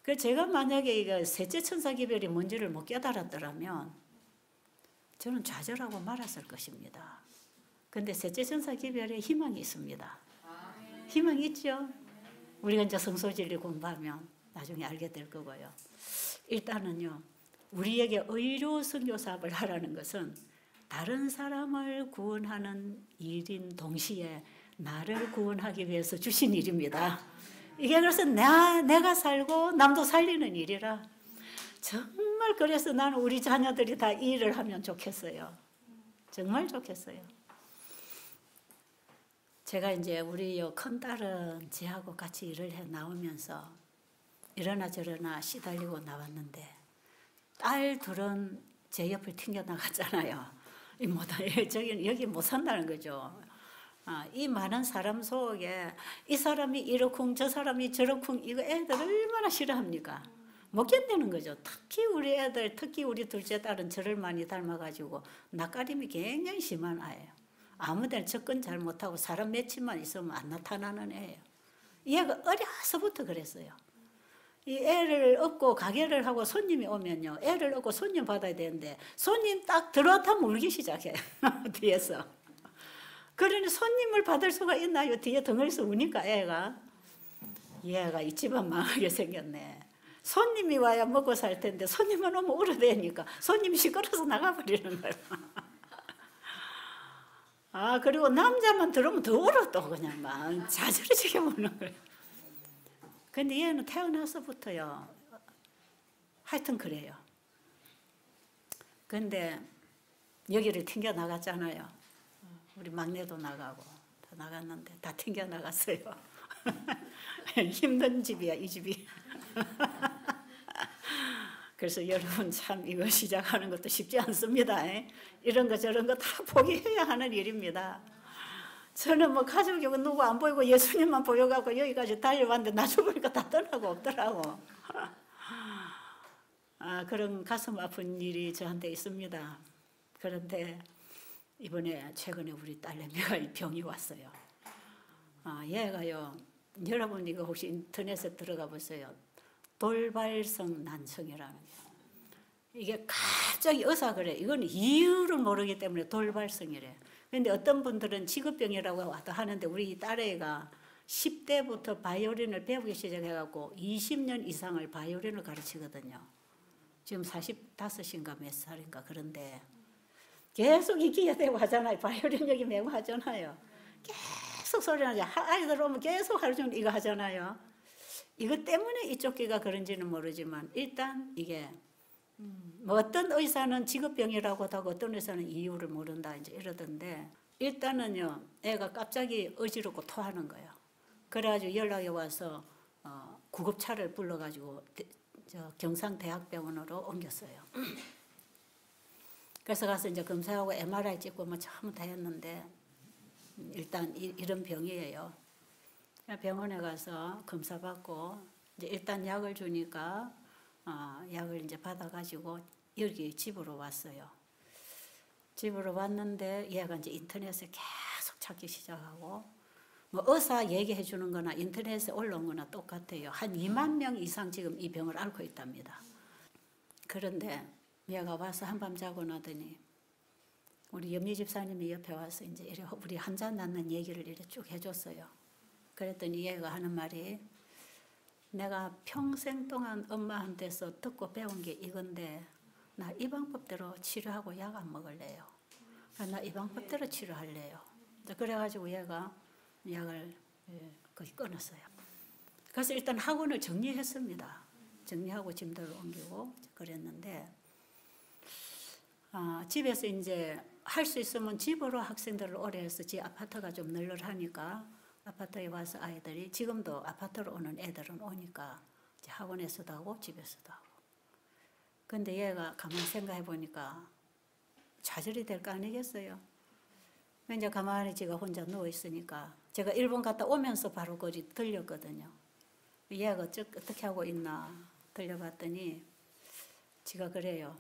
그래서 제가 만약에 이거 셋째 천사 기별이 뭔지를 못 깨달았더라면 저는 좌절하고 말았을 것입니다. 그런데 셋째 천사 기별에 희망이 있습니다. 희망이 있죠? 우리가 이제 성소진리 공부하면 나중에 알게 될 거고요. 일단은요, 우리에게 의료 선교 사업을 하라는 것은 다른 사람을 구원하는 일인 동시에 나를 구원하기 위해서 주신 일입니다. 이게 그래서 내가 살고 남도 살리는 일이라 정말 그래서 나는 우리 자녀들이 다 이 일을 하면 좋겠어요. 정말 좋겠어요. 제가 이제 우리 큰딸은 지하고 같이 일을 해 나오면서 이러나 저러나 시달리고 나왔는데 딸 둘은 제 옆을 튕겨 나갔잖아요. 여기 못 산다는 거죠. 이 많은 사람 속에 이 사람이 이러쿵 저 사람이 저러쿵 이거 애들 얼마나 싫어합니까? 못 견디는 거죠. 특히 우리 애들, 특히 우리 둘째 딸은 저를 많이 닮아가지고 낯가림이 굉장히 심한 아이예요. 아무데나 접근 잘 못하고 사람 며칠만 있으면 안 나타나는 애예요. 얘가 어려서부터 그랬어요. 이 애를 업고 가게를 하고 손님이 오면요. 애를 업고 손님 받아야 되는데 손님 딱 들어왔다면 울기 시작해요. 뒤에서. 그러니 손님을 받을 수가 있나요? 뒤에 덩어리서 우니까 얘가 이 집안 망하게 생겼네. 손님이 와야 먹고 살 텐데 손님만 오면 울어대니까 손님이 시끄러워서 나가버리는 거예요. 그리고 남자만 들으면 더 울어 또 그냥 막 자저러지게 보는 거예요. 근데 얘는 태어나서부터요. 하여튼 그래요. 근데 여기를 튕겨 나갔잖아요. 우리 막내도 나가고 다 나갔는데 다 튕겨 나갔어요. 힘든 집이야 이 집이. 그래서 여러분 참 이거 시작하는 것도 쉽지 않습니다. 이런 거 저런 거 다 포기해야 하는 일입니다. 저는 뭐 가족이 누구 안 보이고 예수님만 보여갖고 여기까지 달려왔는데 나중 보니까 다 떠나고 없더라고. 그런 가슴 아픈 일이 저한테 있습니다. 그런데 이번에 최근에 우리 딸내미가 병이 왔어요. 얘가요, 여러분 이거 혹시 인터넷에 들어가 보세요. 돌발성 난청이라는 거. 이게 갑자기 그래. 이건 이유를 모르기 때문에 돌발성이래. 근데 어떤 분들은 직업병이라고 하는데 우리 딸애가 10대부터 바이올린을 배우기 시작해갖고 20년 이상을 바이올린을 가르치거든요. 지금 45인가 몇 살인가 그런데 계속 익히게 되고 하잖아요. 바이올린 여기 메고 하잖아요. 계속 소리 나죠. 아이들 오면 계속 하루 종일 이거 하잖아요. 이것 때문에 이쪽 귀가 그런지는 모르지만 일단 이게 뭐 어떤 의사는 직업병이라고 하고 어떤 의사는 이유를 모른다 이제 이러던데 일단은요 애가 갑자기 어지럽고 토하는 거예요. 그래가지고 연락이 와서 구급차를 불러가지고 경상대학병원으로 옮겼어요. 그래서 가서 이제 검사하고 MRI 찍고 뭐 전부 다 했는데 일단 이런 병이에요. 병원에 가서 검사 받고 이제 일단 약을 주니까 약을 이제 받아가지고 여기 집으로 왔어요. 집으로 왔는데 얘가 이제 인터넷에 계속 찾기 시작하고 뭐 의사 얘기해 주는 거나 인터넷에 올라온 거나 똑같아요. 한 2만 명 이상 지금 이 병을 앓고 있답니다. 그런데 얘가 와서 한밤 자고 나더니 우리 염리 집사님이 옆에 와서 이제 우리 한자 낳는 얘기를 이렇게 쭉 해줬어요. 그랬더니 얘가 하는 말이 내가 평생 동안 엄마한테서 듣고 배운 게 이건데 나 이 방법대로 치료하고 약 안 먹을래요. 나 이 방법대로 치료할래요. 그래가지고 얘가 약을 거의 끊었어요. 그래서 일단 학원을 정리했습니다. 정리하고 짐들을 옮기고 그랬는데 집에서 이제 할 수 있으면 집으로 학생들을 오래 해서 지 아파트가 좀 널널하니까 아파트에 와서 아이들이 지금도 아파트로 오는 애들은 오니까 이제 학원에서도 하고 집에서도 하고. 근데 얘가 가만히 생각해 보니까 좌절이 될 거 아니겠어요? 이제 가만히 제가 혼자 누워 있으니까 제가 일본 갔다 오면서 바로 거기 들렸거든요. 얘가 어떻게 하고 있나 들려봤더니 지가 그래요.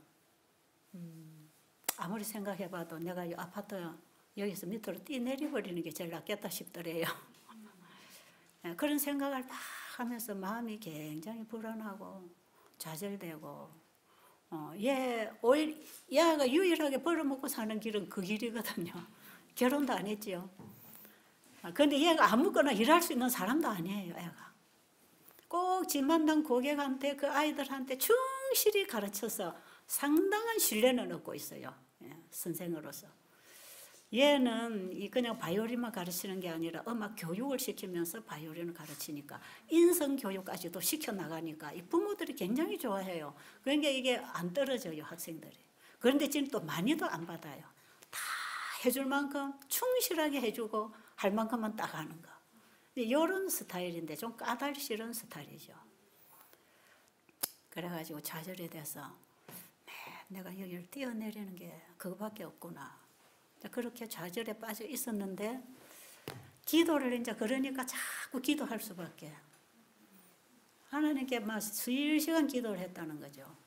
아무리 생각해봐도 내가 이 아파트 여기서 밑으로 뛰내려버리는 게 제일 낫겠다 싶더래요. 그런 생각을 막 하면서 마음이 굉장히 불안하고 좌절되고 얘가 유일하게 벌어먹고 사는 길은 그 길이거든요. 결혼도 안 했지요. 근데 얘가 아무거나 일할 수 있는 사람도 아니에요. 애가 꼭 집 만난 고객한테 그 아이들한테 충실히 가르쳐서 상당한 신뢰는 얻고 있어요. 선생으로서. 얘는 그냥 바이올린만 가르치는 게 아니라 음악 교육을 시키면서 바이올린을 가르치니까 인성 교육까지도 시켜나가니까 이 부모들이 굉장히 좋아해요. 그러니까 이게 안 떨어져요, 학생들이. 그런데 지금 또 많이도 안 받아요. 다 해줄 만큼 충실하게 해주고 할 만큼만 딱 하는 거. 이런 스타일인데 좀 까다로운 스타일이죠. 그래가지고 좌절이 돼서 내가 여기를 뛰어내리는 게 그거밖에 없구나. 그렇게 좌절에 빠져 있었는데 기도를 이제 그러니까 자꾸 기도할 수밖에. 하나님께 막 수일 시간 기도를 했다는 거죠.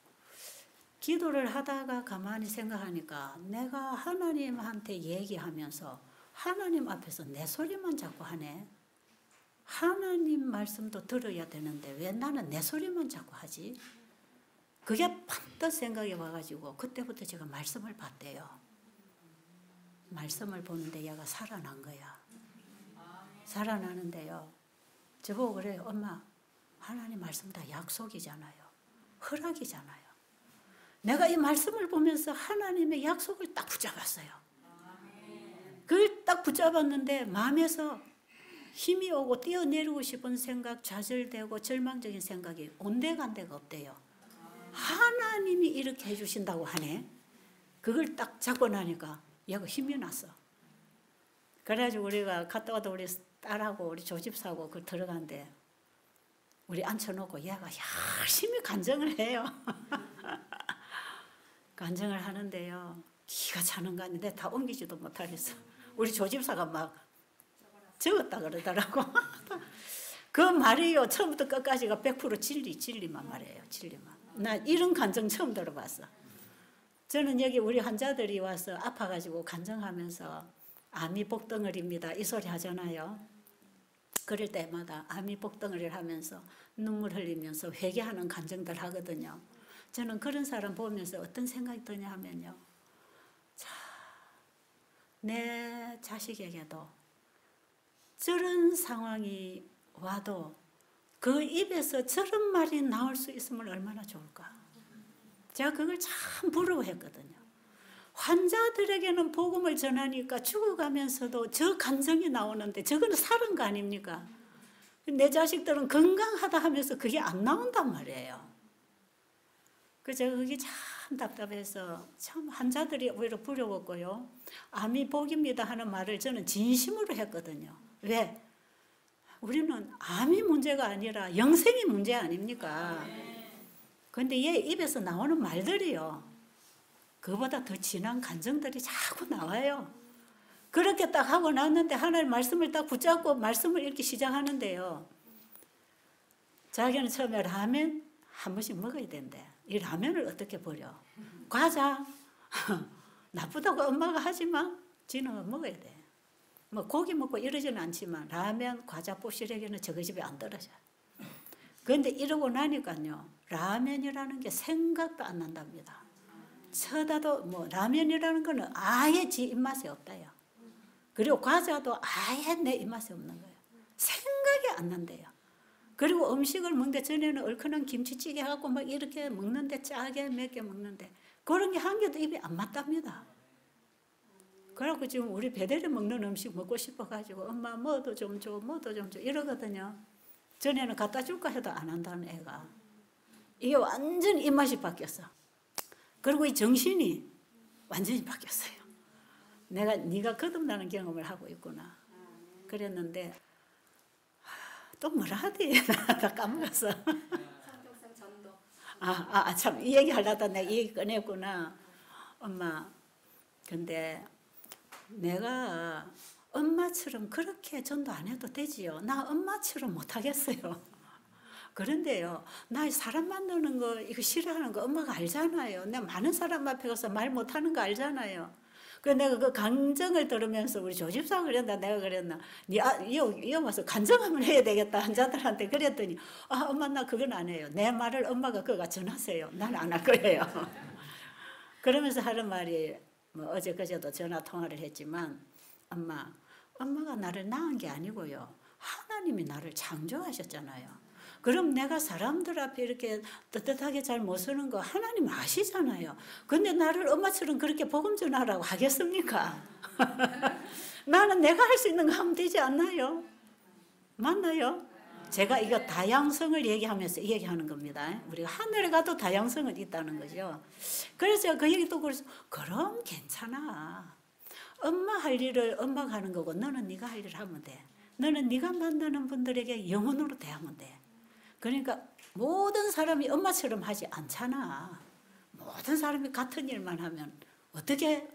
기도를 하다가 가만히 생각하니까 내가 하나님한테 얘기하면서 하나님 앞에서 내 소리만 자꾸 하네. 하나님 말씀도 들어야 되는데 왜 나는 내 소리만 자꾸 하지? 그게 판뜻 생각이 와가지고 그때부터 제가 말씀을 봤대요. 말씀을 보는데 얘가 살아난 거야. 살아나는데요. 저보고 그래요. 엄마, 하나님 말씀 다 약속이잖아요. 허락이잖아요. 내가 이 말씀을 보면서 하나님의 약속을 딱 붙잡았어요. 그걸 딱 붙잡았는데 마음에서 힘이 오고 뛰어내리고 싶은 생각, 좌절되고 절망적인 생각이 온데간데가 없대요. 하나님이 이렇게 해주신다고 하네. 그걸 딱 잡고 나니까 얘가 힘이 났어. 그래가지고 우리가 갔다 와도 우리 딸하고 우리 조집사하고 그 들어간대. 우리 앉혀놓고 얘가 열심히 간증을 해요. 간증을 하는데요. 기가 차는 거 아닌데 다 옮기지도 못하겠어. 우리 조집사가 막 적었다 그러더라고. 그 말이요. 처음부터 끝까지가 100% 진리만 말해요. 진리만. 나 이런 간증 처음 들어봤어. 저는 여기 우리 환자들이 와서 아파가지고 간증하면서 암이 복덩어리입니다. 이 소리 하잖아요. 그럴 때마다 암이 복덩어리를 하면서 눈물 흘리면서 회개하는 간증들 하거든요. 저는 그런 사람 보면서 어떤 생각이 드냐 하면요. 자, 내 자식에게도 저런 상황이 와도 그 입에서 저런 말이 나올 수 있으면 얼마나 좋을까. 제가 그걸 참 부러워했거든요. 환자들에게는 복음을 전하니까 죽어가면서도 저 감정이 나오는데 저거는 살은 거 아닙니까? 내 자식들은 건강하다 하면서 그게 안 나온단 말이에요. 그래서 제가 그게 참 답답해서 참 환자들이 오히려 부러웠고요. 암이 복입니다 하는 말을 저는 진심으로 했거든요. 왜? 우리는 암이 문제가 아니라 영생이 문제 아닙니까? 그런데 얘 입에서 나오는 말들이요. 그보다 더 진한 감정들이 자꾸 나와요. 그렇게 딱 하고 났는데 하나님 말씀을 딱 붙잡고 말씀을 읽기 시작하는데요. 자기는 처음에 라면 한 번씩 먹어야 된대. 이 라면을 어떻게 버려? 과자 나쁘다고 엄마가 하지만 지는 먹어야 돼. 뭐 고기 먹고 이러지는 않지만 라면, 과자, 보시래기는 저거 집에 안 떨어져요. 그런데 이러고 나니까요. 라면이라는 게 생각도 안 난답니다. 쳐다도 뭐 라면이라는 거는 아예 지 입맛에 없다요. 그리고 과자도 아예 내 입맛에 없는 거예요. 생각이 안 난대요. 그리고 음식을 먹는데 전에는 얼큰한 김치찌개 하고 막 이렇게 먹는데 짜게 맵게 먹는데 그런 게 한 개도 입에 안 맞답니다. 그래갖고 지금 우리 배달에 먹는 음식 먹고 싶어가지고 엄마 뭐도 좀 줘, 뭐도 좀 줘 이러거든요. 전에는 갖다 줄까 해도 안 한다는 애가 이게 완전히 입맛이 바뀌었어. 그리고 이 정신이 완전히 바뀌었어요. 네가 거듭나는 경험을 하고 있구나. 그랬는데 또 뭐라 하지? 다 까먹었어. 성경상 전도. 참 이 얘기 하려다 내가 이 얘기 꺼냈구나. 엄마 근데 내가 엄마처럼 그렇게 전도 안 해도 되지요. 나 엄마처럼 못하겠어요. 그런데요, 나 사람 만나는 거 이거 싫어하는 거 엄마가 알잖아요. 내가 많은 사람 앞에 가서 말 못하는 거 알잖아요. 그래서 내가 그 간증을 들으면서 우리 조집사가 그랬나 내가 그랬나 이 와서 간증하면 해야 되겠다 환자들한테 그랬더니 엄마 나 그건 안 해요. 내 말을 엄마가 그거 전하세요. 난 안 할 거예요. 그러면서 하는 말이 뭐 어제 그제도 전화 통화를 했지만 엄마가 나를 낳은 게 아니고요. 하나님이 나를 창조하셨잖아요. 그럼 내가 사람들 앞에 이렇게 떳떳하게 잘 못 서는 거 하나님 아시잖아요. 근데 나를 엄마처럼 그렇게 복음 전하라고 하겠습니까? 나는 내가 할 수 있는 거 하면 되지 않나요? 맞나요? 제가 이거 다양성을 얘기하면서 이 얘기하는 겁니다. 우리가 하늘에 가도 다양성은 있다는 거죠. 그래서 제가 그 얘기 또 그래서 그럼 괜찮아. 엄마 할 일을 엄마가 하는 거고 너는 네가 할 일을 하면 돼. 너는 네가 만나는 분들에게 영혼으로 대하면 돼. 그러니까 모든 사람이 엄마처럼 하지 않잖아. 모든 사람이 같은 일만 하면 어떻게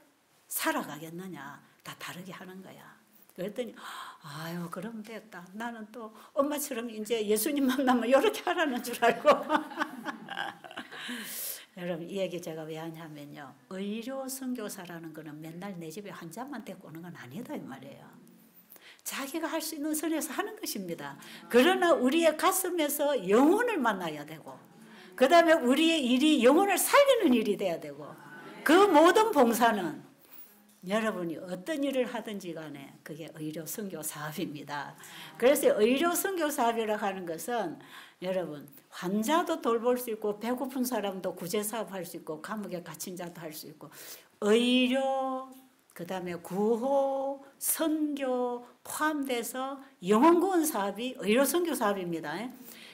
살아가겠느냐. 다 다르게 하는 거야. 그랬더니 아유 그럼 됐다. 나는 또 엄마처럼 이제 예수님 만나면 이렇게 하라는 줄 알고. 여러분 이 얘기 제가 왜 하냐면요. 의료 선교사라는 거는 맨날 내 집에 환자만 데리고 오는 건 아니다 이 말이에요. 자기가 할 수 있는 선에서 하는 것입니다. 그러나 우리의 가슴에서 영혼을 만나야 되고 그 다음에 우리의 일이 영혼을 살리는 일이 돼야 되고 그 모든 봉사는 여러분이 어떤 일을 하든지 간에 그게 의료 선교 사업입니다. 그래서 의료 선교 사업이라고 하는 것은 여러분 환자도 돌볼 수 있고 배고픈 사람도 구제 사업 할 수 있고 감옥에 갇힌 자도 할 수 있고 의료 그 다음에 구호, 선교 포함돼서 영혼 구원 사업이 의료 선교 사업입니다.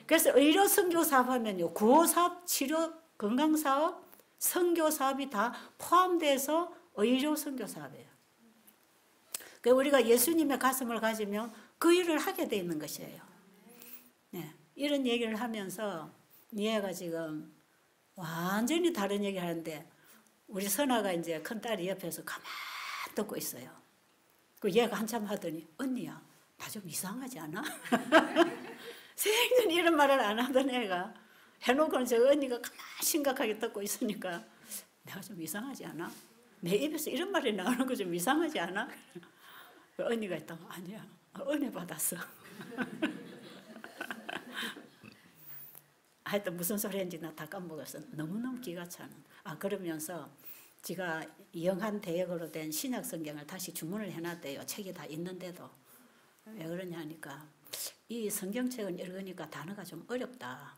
그래서 의료 선교 사업 하면요. 구호 사업, 치료, 건강 사업, 선교 사업이 다 포함돼서 의료 선교 사업이에요. 그러니까 우리가 예수님의 가슴을 가지면 그 일을 하게 돼 있는 것이에요. 네. 이런 얘기를 하면서 얘가 지금 완전히 다른 얘기를 하는데 우리 선아가 이제 큰딸이 옆에서 가만 듣고 있어요. 그 얘가 한참 하더니 언니야 나 좀 이상하지 않아? 생전 이런 말을 안 하던 애가 해놓고는 저 언니가 가만 심각하게 듣고 있으니까 내가 좀 이상하지 않아? 내 입에서 이런 말이 나오는 거 좀 이상하지 않아? 그 언니가 있다고 아니야 은혜 받았어. 하여튼 무슨 소리 했는지 나 다 까먹었어. 너무너무 기가 차는. 그러면서 제가 영한 대역으로 된 신약 성경을 다시 주문을 해놨대요. 책이 다 있는데도. 왜 그러냐 하니까 이 성경책은 읽으니까 단어가 좀 어렵다.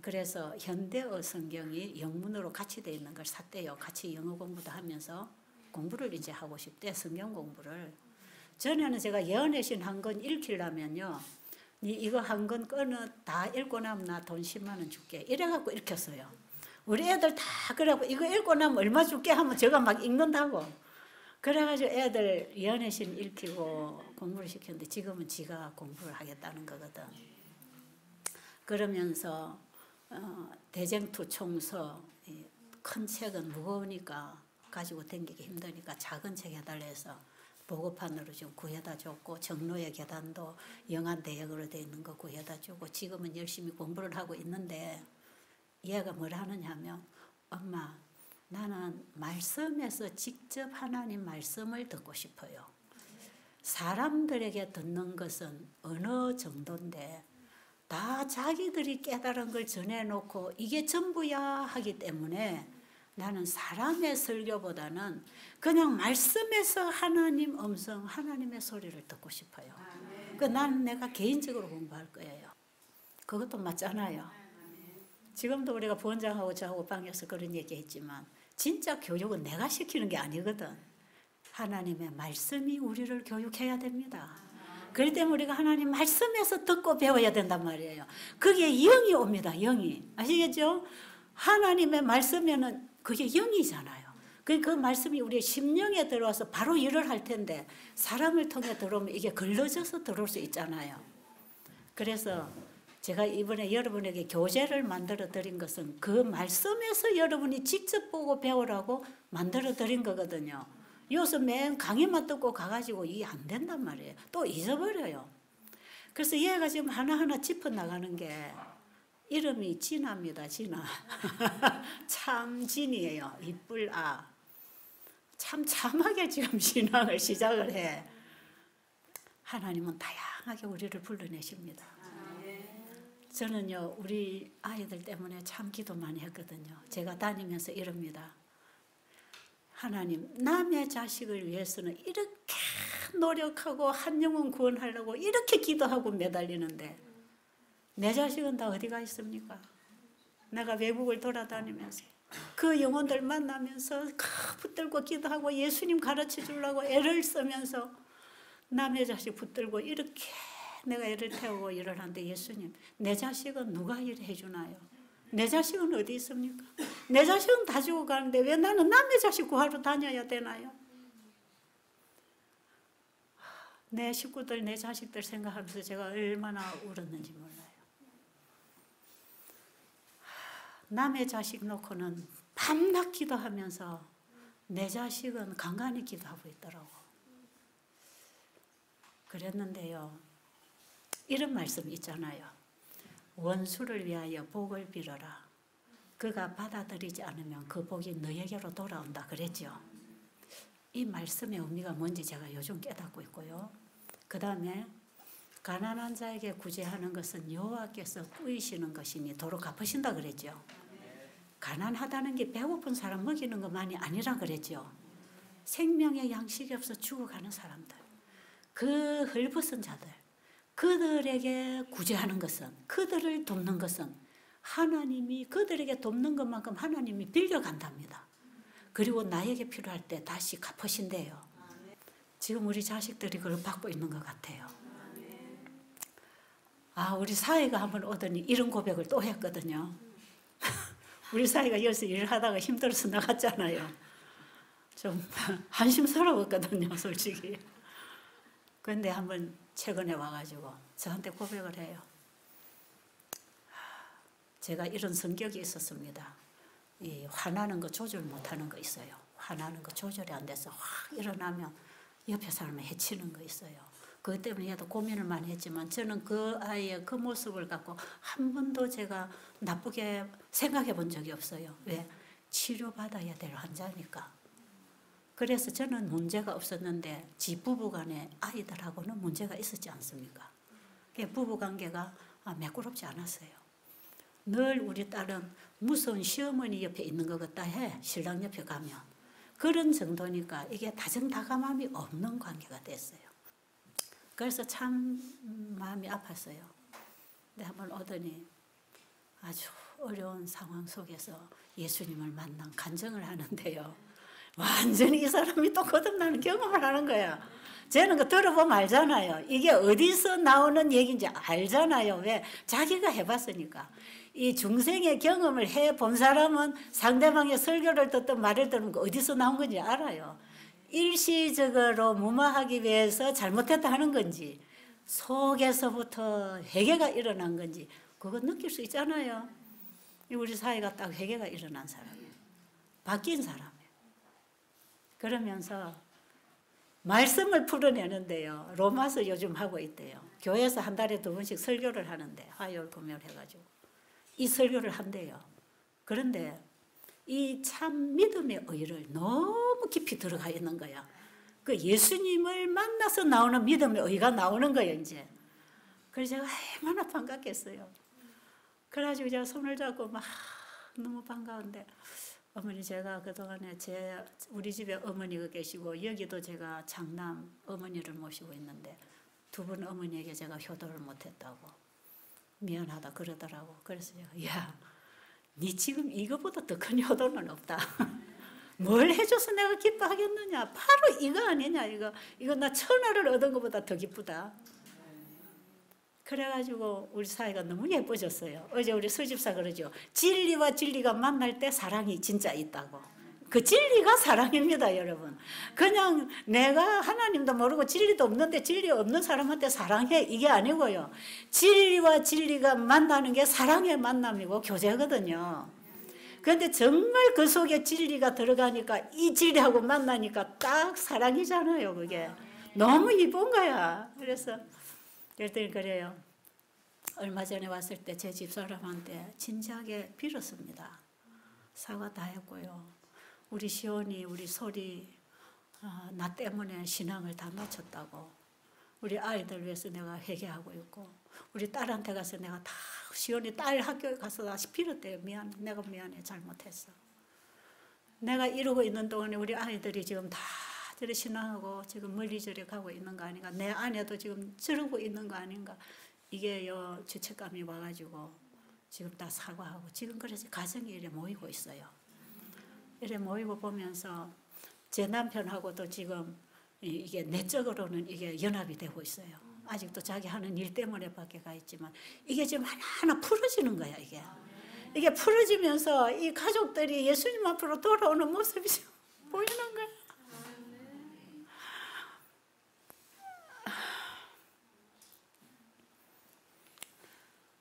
그래서 현대어 성경이 영문으로 같이 되어 있는 걸 샀대요. 같이 영어 공부도 하면서 공부를 이제 하고 싶대. 성경 공부를. 전에는 제가 예언의 신 한 권 읽히려면요. 이거 한 권 끊어 다 읽고 나면 나 돈 10만 원 줄게. 이래갖고 읽혔어요. 우리 애들 다 그래갖고 이거 읽고 나면 얼마 줄게 하면 제가 막 읽는다고. 그래가지고 애들 예언의 신 읽히고 공부를 시켰는데 지금은 지가 공부를 하겠다는 거거든. 그러면서 대쟁투 총서 큰 책은 무거우니까 가지고 다니기 힘드니까 작은 책 해달라 해서 보고판으로 좀 구해다 줬고 정로의 계단도 영한 대역으로 되어 있는 거 구해다 주고 지금은 열심히 공부를 하고 있는데 얘가 뭘 하느냐 하면 엄마 나는 말씀에서 직접 하나님 말씀을 듣고 싶어요. 사람들에게 듣는 것은 어느 정도인데 다 자기들이 깨달은 걸 전해놓고 이게 전부야 하기 때문에 나는 사람의 설교보다는 그냥 말씀에서 하나님 음성, 하나님의 소리를 듣고 싶어요. 나는 내가 개인적으로 공부할 거예요. 그것도 맞잖아요. 지금도 우리가 부원장하고 저하고 방에서 그런 얘기했지만 진짜 교육은 내가 시키는 게 아니거든. 하나님의 말씀이 우리를 교육해야 됩니다. 그렇기 때문에 우리가 하나님 말씀에서 듣고 배워야 된단 말이에요. 그게 영이 옵니다. 영이. 아시겠죠? 하나님의 말씀에는 그게 영이잖아요. 그 말씀이 우리의 심령에 들어와서 바로 일을 할 텐데 사람을 통해 들어오면 이게 걸러져서 들어올 수 있잖아요. 그래서 제가 이번에 여러분에게 교재를 만들어 드린 것은 그 말씀에서 여러분이 직접 보고 배우라고 만들어 드린 거거든요. 여기서 맨 강의만 듣고 가가지고 이게 안 된단 말이에요. 또 잊어버려요. 그래서 얘가 지금 하나하나 짚어나가는 게 이름이 진아입니다. 진아. 참진이에요. 이쁠 아. 참 참하게 지금 신앙을 시작을 해. 하나님은 다양하게 우리를 불러내십니다. 저는요 우리 아이들 때문에 참 기도 많이 했거든요. 제가 다니면서 이럽니다. 하나님 남의 자식을 위해서는 이렇게 노력하고 한 영혼 구원하려고 이렇게 기도하고 매달리는데 내 자식은 다 어디가 있습니까? 내가 외국을 돌아다니면서 그 영혼들 만나면서 붙들고 기도하고 예수님 가르쳐 주려고 애를 쓰면서 남의 자식 붙들고 이렇게 내가 애를 태우고 일을 하는데 예수님 내 자식은 누가 일해 주나요? 내 자식은 어디 있습니까? 내 자식은 다 죽어가는데 왜 나는 남의 자식 구하러 다녀야 되나요? 내 식구들 내 자식들 생각하면서 제가 얼마나 울었는지 몰라요. 남의 자식 놓고는 밤낮 기도하면서 내 자식은 간간히 기도하고 있더라고. 그랬는데요. 이런 말씀 있잖아요. 원수를 위하여 복을 빌어라. 그가 받아들이지 않으면 그 복이 너에게로 돌아온다 그랬죠. 이 말씀의 의미가 뭔지 제가 요즘 깨닫고 있고요. 그 다음에 가난한 자에게 구제하는 것은 여호와께서 꾸이시는 것이니 도로 갚으신다 그랬죠. 가난하다는 게 배고픈 사람 먹이는 것만이 아니라 그랬죠. 생명의 양식이 없어 죽어가는 사람들, 그 헐벗은 자들, 그들에게 구제하는 것은, 그들을 돕는 것은 하나님이 그들에게 돕는 것만큼 하나님이 빌려간답니다. 그리고 나에게 필요할 때 다시 갚으신대요. 지금 우리 자식들이 그걸 받고 있는 것 같아요. 우리 사이가 한번 오더니 이런 고백을 또 했거든요. 우리 사이가 여기서 일을 하다가 힘들어서 나갔잖아요. 좀 한심스러웠거든요, 솔직히. 그런데 한번 최근에 와가지고 저한테 고백을 해요. 제가 이런 성격이 있었습니다. 이 화나는 거 조절 못하는 거 있어요. 화나는 거 조절이 안 돼서 확 일어나면 옆에 사람을 해치는 거 있어요. 그것 때문에 얘도 고민을 많이 했지만 저는 그 아이의 그 모습을 갖고 한 번도 제가 나쁘게 생각해 본 적이 없어요. 왜? 치료받아야 될 환자니까. 그래서 저는 문제가 없었는데 지 부부간에 아이들하고는 문제가 있었지 않습니까? 부부관계가 매끄럽지 않았어요. 늘 우리 딸은 무서운 시어머니 옆에 있는 것 같다 해. 신랑 옆에 가면. 그런 정도니까 이게 다정다감함이 없는 관계가 됐어요. 그래서 참 마음이 아팠어요. 근데 한번 오더니 아주 어려운 상황 속에서 예수님을 만난 간증을 하는데요. 완전히 이 사람이 또 거듭나는 경험을 하는 거야. 쟤는 그 들어보면 알잖아요. 이게 어디서 나오는 얘기인지 알잖아요. 왜? 자기가 해봤으니까. 이 중생의 경험을 해본 사람은 상대방의 설교를 듣든 말을 듣는 거 어디서 나온 건지 알아요. 일시적으로 무마하기 위해서 잘못했다 하는 건지 속에서부터 회개가 일어난 건지 그거 느낄 수 있잖아요. 우리 사회가 딱 회개가 일어난 사람이에요. 바뀐 사람이에요. 그러면서 말씀을 풀어내는데요. 로마서 요즘 하고 있대요. 교회에서 한 달에 2번씩 설교를 하는데 화요일 금요일 해가지고 이 설교를 한대요. 그런데 이 참 믿음의 의를 너무 깊이 들어가 있는 거야. 그 예수님을 만나서 나오는 믿음의 의가 나오는 거예요, 이제. 그래서 제가 얼마나 반갑겠어요. 그래가지고 제가 손을 잡고 막 너무 반가운데 어머니 제가 그동안에 우리 집에 어머니가 계시고 여기도 제가 장남 어머니를 모시고 있는데 2분 어머니에게 제가 효도를 못했다고 미안하다 그러더라고. 그래서 제가 야, 네 지금 이거보다 더 큰 효도는 없다. 뭘 해줘서 내가 기뻐하겠느냐. 바로 이거 아니냐. 이거 나 1000원을 얻은 것보다 더 기쁘다. 그래가지고 우리 사이가 너무 예뻐졌어요. 어제 우리 서집사 그러죠. 진리와 진리가 만날 때 사랑이 진짜 있다고. 그 진리가 사랑입니다, 여러분. 그냥 내가 하나님도 모르고 진리도 없는데 진리 없는 사람한테 사랑해 이게 아니고요. 진리와 진리가 만나는 게 사랑의 만남이고 교제거든요. 그런데 정말 그 속에 진리가 들어가니까 이 진리하고 만나니까 딱 사랑이잖아요, 그게. 너무 이쁜 거야. 그래서 그랬더니 그래요. 얼마 전에 왔을 때 제 집사람한테 진지하게 빌었습니다. 사과 다 했고요. 우리 시온이 우리 소리 나 때문에 신앙을 다 놓쳤다고. 우리 아이들 위해서 내가 회개하고 있고 우리 딸한테 가서 내가 다 시온이 딸 학교에 가서 다시 빌었대요. 내가 미안해 잘못했어. 내가 이러고 있는 동안에 우리 아이들이 지금 다 저리 신앙하고 지금 멀리저리 가고 있는 거 아닌가. 내 아내도 지금 저러고 있는 거 아닌가. 이게요 죄책감이 와가지고 지금 다 사과하고 지금 그래서 가정이 이래 모이고 있어요. 이래 모이고 보면서 제 남편하고도 지금 이게 내적으로는 이게 연합이 되고 있어요. 아직도 자기 하는 일 때문에 밖에 가 있지만 이게 지금 하나하나 풀어지는 거야. 이게 풀어지면서 이 가족들이 예수님 앞으로 돌아오는 모습이 보이는 거야.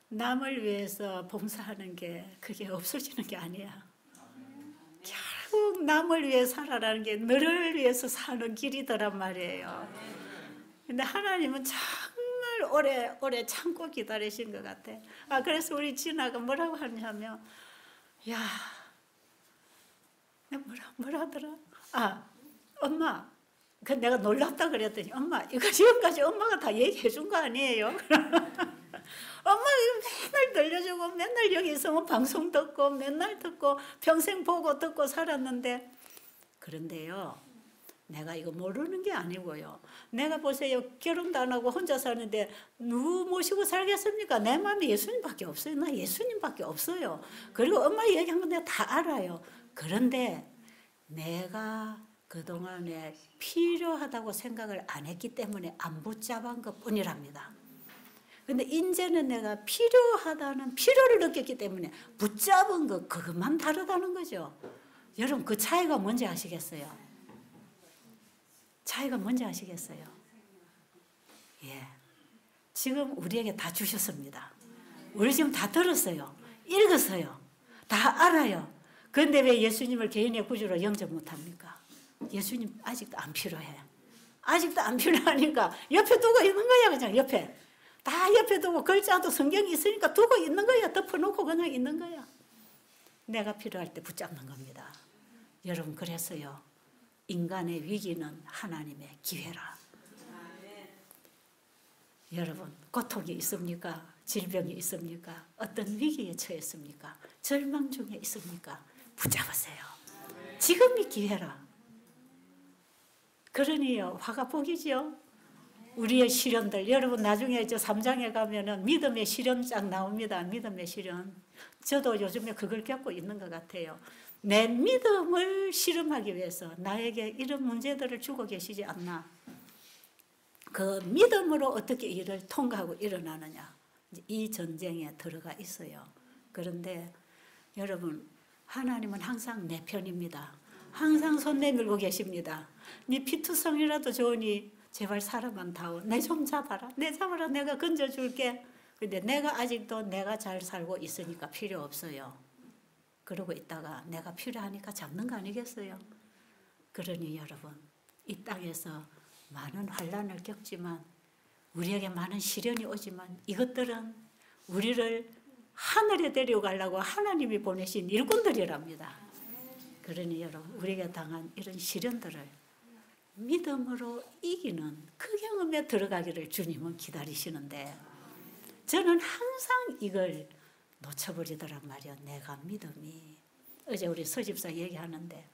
남을 위해서 봉사하는 게 그게 없어지는 게 아니야. 결국 남을 위해 살아라는 게 너를 위해서 사는 길이더란 말이에요. 근데 하나님은 정말 오래 참고 기다리신 것 같아. 그래서 우리 진아가 뭐라고 하냐면 야, 뭐라 하더라? 엄마, 내가 놀랍다 그랬더니 엄마 이거 지금까지 엄마가 다 얘기해 준 거 아니에요? 엄마 이거 맨날 들려주고 맨날 여기 있으면 방송 듣고 맨날 듣고 평생 보고 듣고 살았는데 그런데요 내가 이거 모르는 게 아니고요. 내가 보세요 결혼도 안 하고 혼자 사는데 누구 모시고 살겠습니까? 내 마음에 예수님밖에 없어요. 나 예수님밖에 없어요. 그리고 엄마 얘기한 건 내가 다 알아요. 그런데 내가 그동안에 필요하다고 생각을 안 했기 때문에 안 붙잡은 것 뿐이랍니다. 근데 이제는 내가 필요하다는 필요를 느꼈기 때문에 붙잡은 것 그것만 다르다는 거죠. 여러분 그 차이가 뭔지 아시겠어요? 차이가 뭔지 아시겠어요? 예, 지금 우리에게 다 주셨습니다. 우리 지금 다 들었어요. 읽었어요. 다 알아요. 그런데 왜 예수님을 개인의 구주로 영접 못합니까? 예수님 아직도 안 필요해. 아직도 안 필요하니까 옆에 두고 있는 거야. 그냥 옆에. 다 옆에 두고 글자도 성경이 있으니까 두고 있는 거야. 덮어놓고 그냥 있는 거야. 내가 필요할 때 붙잡는 겁니다. 여러분 그래서요. 인간의 위기는 하나님의 기회라. 여러분 고통이 있습니까? 질병이 있습니까? 어떤 위기에 처했습니까? 절망 중에 있습니까? 붙잡으세요. 지금이 기회라. 그러니요 화가 복이죠. 우리의 시련들 여러분 나중에 저 3장에 가면은 믿음의 시련장 나옵니다. 믿음의 시련. 저도 요즘에 그걸 겪고 있는 것 같아요. 내 믿음을 실험하기 위해서 나에게 이런 문제들을 주고 계시지 않나. 그 믿음으로 어떻게 일을 통과하고 일어나느냐. 이 전쟁에 들어가 있어요. 그런데 여러분 하나님은 항상 내 편입니다. 항상 손 내밀고 계십니다. 네 피투성이라도 좋으니 제발 사람만 다오. 내 좀 잡아라. 내 잡아라. 내가 건져줄게. 근데 내가 아직도 내가 잘 살고 있으니까 필요 없어요. 그러고 있다가 내가 필요하니까 잡는 거 아니겠어요? 그러니 여러분 이 땅에서 많은 환난을 겪지만 우리에게 많은 시련이 오지만 이것들은 우리를 하늘에 데려가려고 하나님이 보내신 일꾼들이랍니다. 그러니 여러분 우리가 당한 이런 시련들을 믿음으로 이기는 그 경험에 들어가기를 주님은 기다리시는데 저는 항상 이걸 놓쳐버리더란 말이야. 내가 믿음이. 어제 우리 서집사 얘기하는데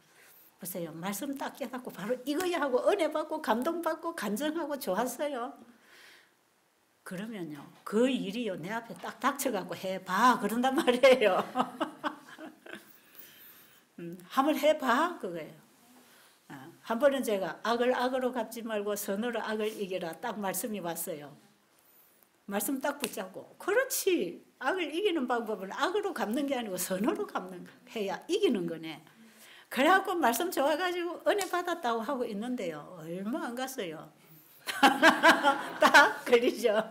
보세요. 말씀 딱 깨닫고 바로 이거야 하고 은혜 받고 감동받고 간증하고 좋았어요. 그러면요. 그 일이요. 내 앞에 딱 닥쳐갖고 해봐. 그런단 말이에요. 한번 해봐. 그거예요. 한 번은 제가 악을 악으로 갚지 말고 선으로 악을 이기라. 딱 말씀이 왔어요. 말씀 딱 붙잡고 그렇지. 악을 이기는 방법은 악으로 갚는 게 아니고 선으로 해야 이기는 거네. 그래갖고 말씀 좋아가지고 은혜 받았다고 하고 있는데요. 얼마 안 갔어요. 딱 걸리죠.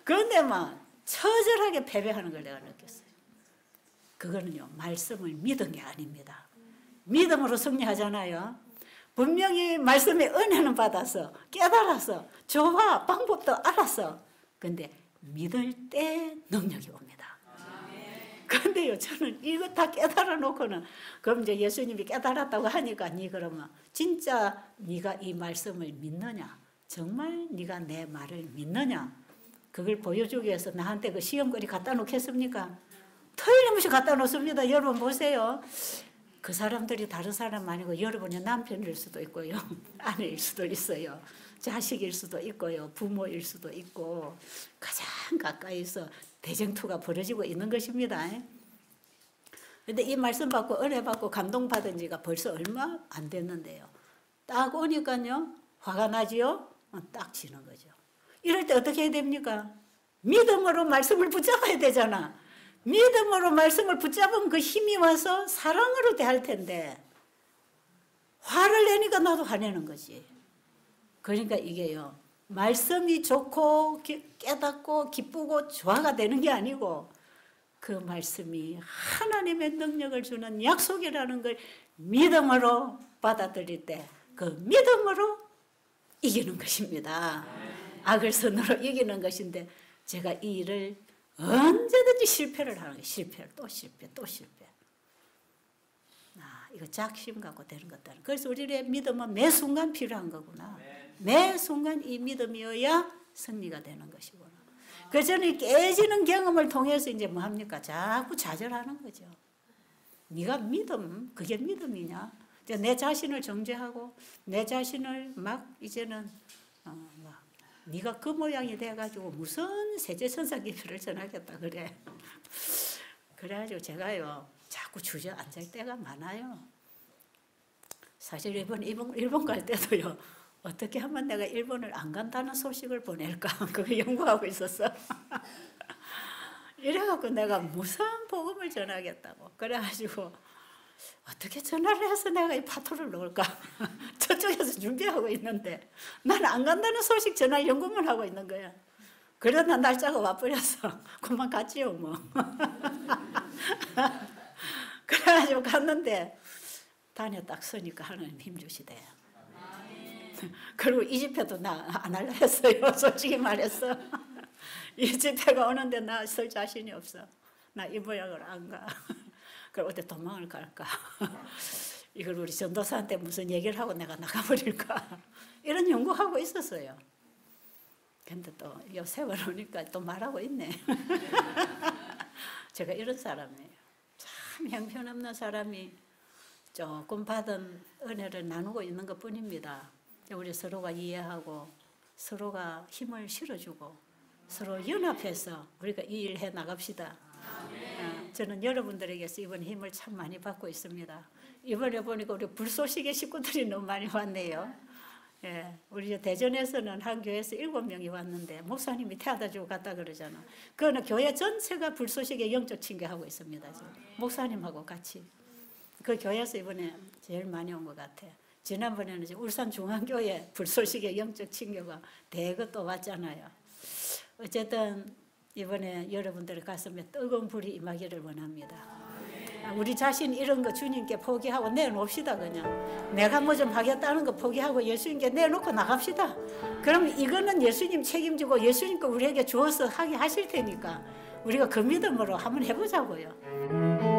그런데 막 처절하게 패배하는 걸 내가 느꼈어요. 그거는요. 말씀을 믿은 게 아닙니다. 믿음으로 승리하잖아요. 분명히 말씀의 은혜는 받아서 깨달아서 좋아 방법도 알았어. 근데 믿을 때 능력이 옵니다. 그런데요 저는 이거 다 깨달아 놓고는 그럼 이제 예수님이 깨달았다고 하니까 니 그러면 진짜 네가 이 말씀을 믿느냐? 정말 네가 내 말을 믿느냐? 그걸 보여주기 위해서 나한테 그 시험거리 갖다 놓겠습니까? 틀림없이 갖다 놓습니다. 여러분 보세요. 그 사람들이 다른 사람 아니고 여러분의 남편일 수도 있고요. 아내일 수도 있어요. 자식일 수도 있고요. 부모일 수도 있고 가장 가까이서 대쟁투가 벌어지고 있는 것입니다. 그런데 이 말씀 받고 은혜 받고 감동받은 지가 벌써 얼마 안 됐는데요. 딱 오니까요. 화가 나지요? 딱 지는 거죠. 이럴 때 어떻게 해야 됩니까? 믿음으로 말씀을 붙잡아야 되잖아. 믿음으로 말씀을 붙잡으면 그 힘이 와서 사랑으로 대할 텐데 화를 내니까 나도 화내는 거지. 그러니까 이게요. 말씀이 좋고 깨닫고 기쁘고 조화가 되는 게 아니고 그 말씀이 하나님의 능력을 주는 약속이라는 걸 믿음으로 받아들일 때 그 믿음으로 이기는 것입니다. 악을 선으로 이기는 것인데 제가 이 일을 언제든지 실패를 하는 거예요. 실패를 또 실패 또 실패. 이거 작심 갖고 되는 것들은. 그래서 우리의 믿음은 매 순간 필요한 거구나. 매 순간 이 믿음이어야 승리가 되는 것이구나. 그래서 저는 깨지는 경험을 통해서 이제 뭐 합니까? 자꾸 좌절하는 거죠. 네가 믿음, 그게 믿음이냐? 내 자신을 정죄하고 내 자신을 막 이제는 네가 그 모양이 돼가지고 무슨 세제천사 기표를 전하겠다 그래. 그래가지고 제가요 자꾸 주저앉을 때가 많아요. 사실 일본 갈 때도요 어떻게 하면 내가 일본을 안 간다는 소식을 보낼까 그거 연구하고 있었어. 이래갖고 내가 무슨 복음을 전하겠다고 그래가지고 어떻게 전화를 해서 내가 이 파토를 놓을까 저쪽에서 준비하고 있는데 나는 안 간다는 소식 전할 연구만 하고 있는 거야. 그러나 날짜가 와버렸어. 그만 갔지요 뭐. 그래가지고 갔는데 단에 딱 서니까 하나님 힘주시대. 그리고 이 집회도 나 안 할라 했어요. 솔직히 말해서. 이 집회가 오는데 나 설 자신이 없어. 나 이 모양을 안 가. 그럼 어디 도망을 갈까? 이걸 우리 전도사한테 무슨 얘기를 하고 내가 나가버릴까? 이런 연구하고 있었어요. 근데 또 요 세월 오니까 또 말하고 있네. 제가 이런 사람이에요. 참 형편없는 사람이 조금 받은 은혜를 나누고 있는 것 뿐입니다. 우리 서로가 이해하고 서로가 힘을 실어주고 서로 연합해서 우리가 이 일 해 나갑시다. 저는 여러분들에게서 이번 힘을 참 많이 받고 있습니다. 이번에 보니까 우리 불쏘시개 식구들이 너무 많이 왔네요. 예, 우리 대전에서는 한 교회에서 7명이 왔는데 목사님이 태워다 주고 갔다 그러잖아. 그거는 교회 전체가 불쏘시개 영적 징계하고 있습니다. 지금. 목사님하고 같이. 그 교회에서 이번에 제일 많이 온 것 같아. 지난번에는 울산중앙교회 불쏘시개 영적 징계가 대거 또 왔잖아요. 어쨌든 이번에 여러분들의 가슴에 뜨거운 불이 임하기를 원합니다. 우리 자신 이런 거 주님께 포기하고 내놓읍시다. 그냥 내가 뭐 좀 하겠다는 거 포기하고 예수님께 내놓고 나갑시다. 그럼 이거는 예수님 책임지고 예수님께 우리에게 주어서 하게 하실 테니까 우리가 그 믿음으로 한번 해보자고요.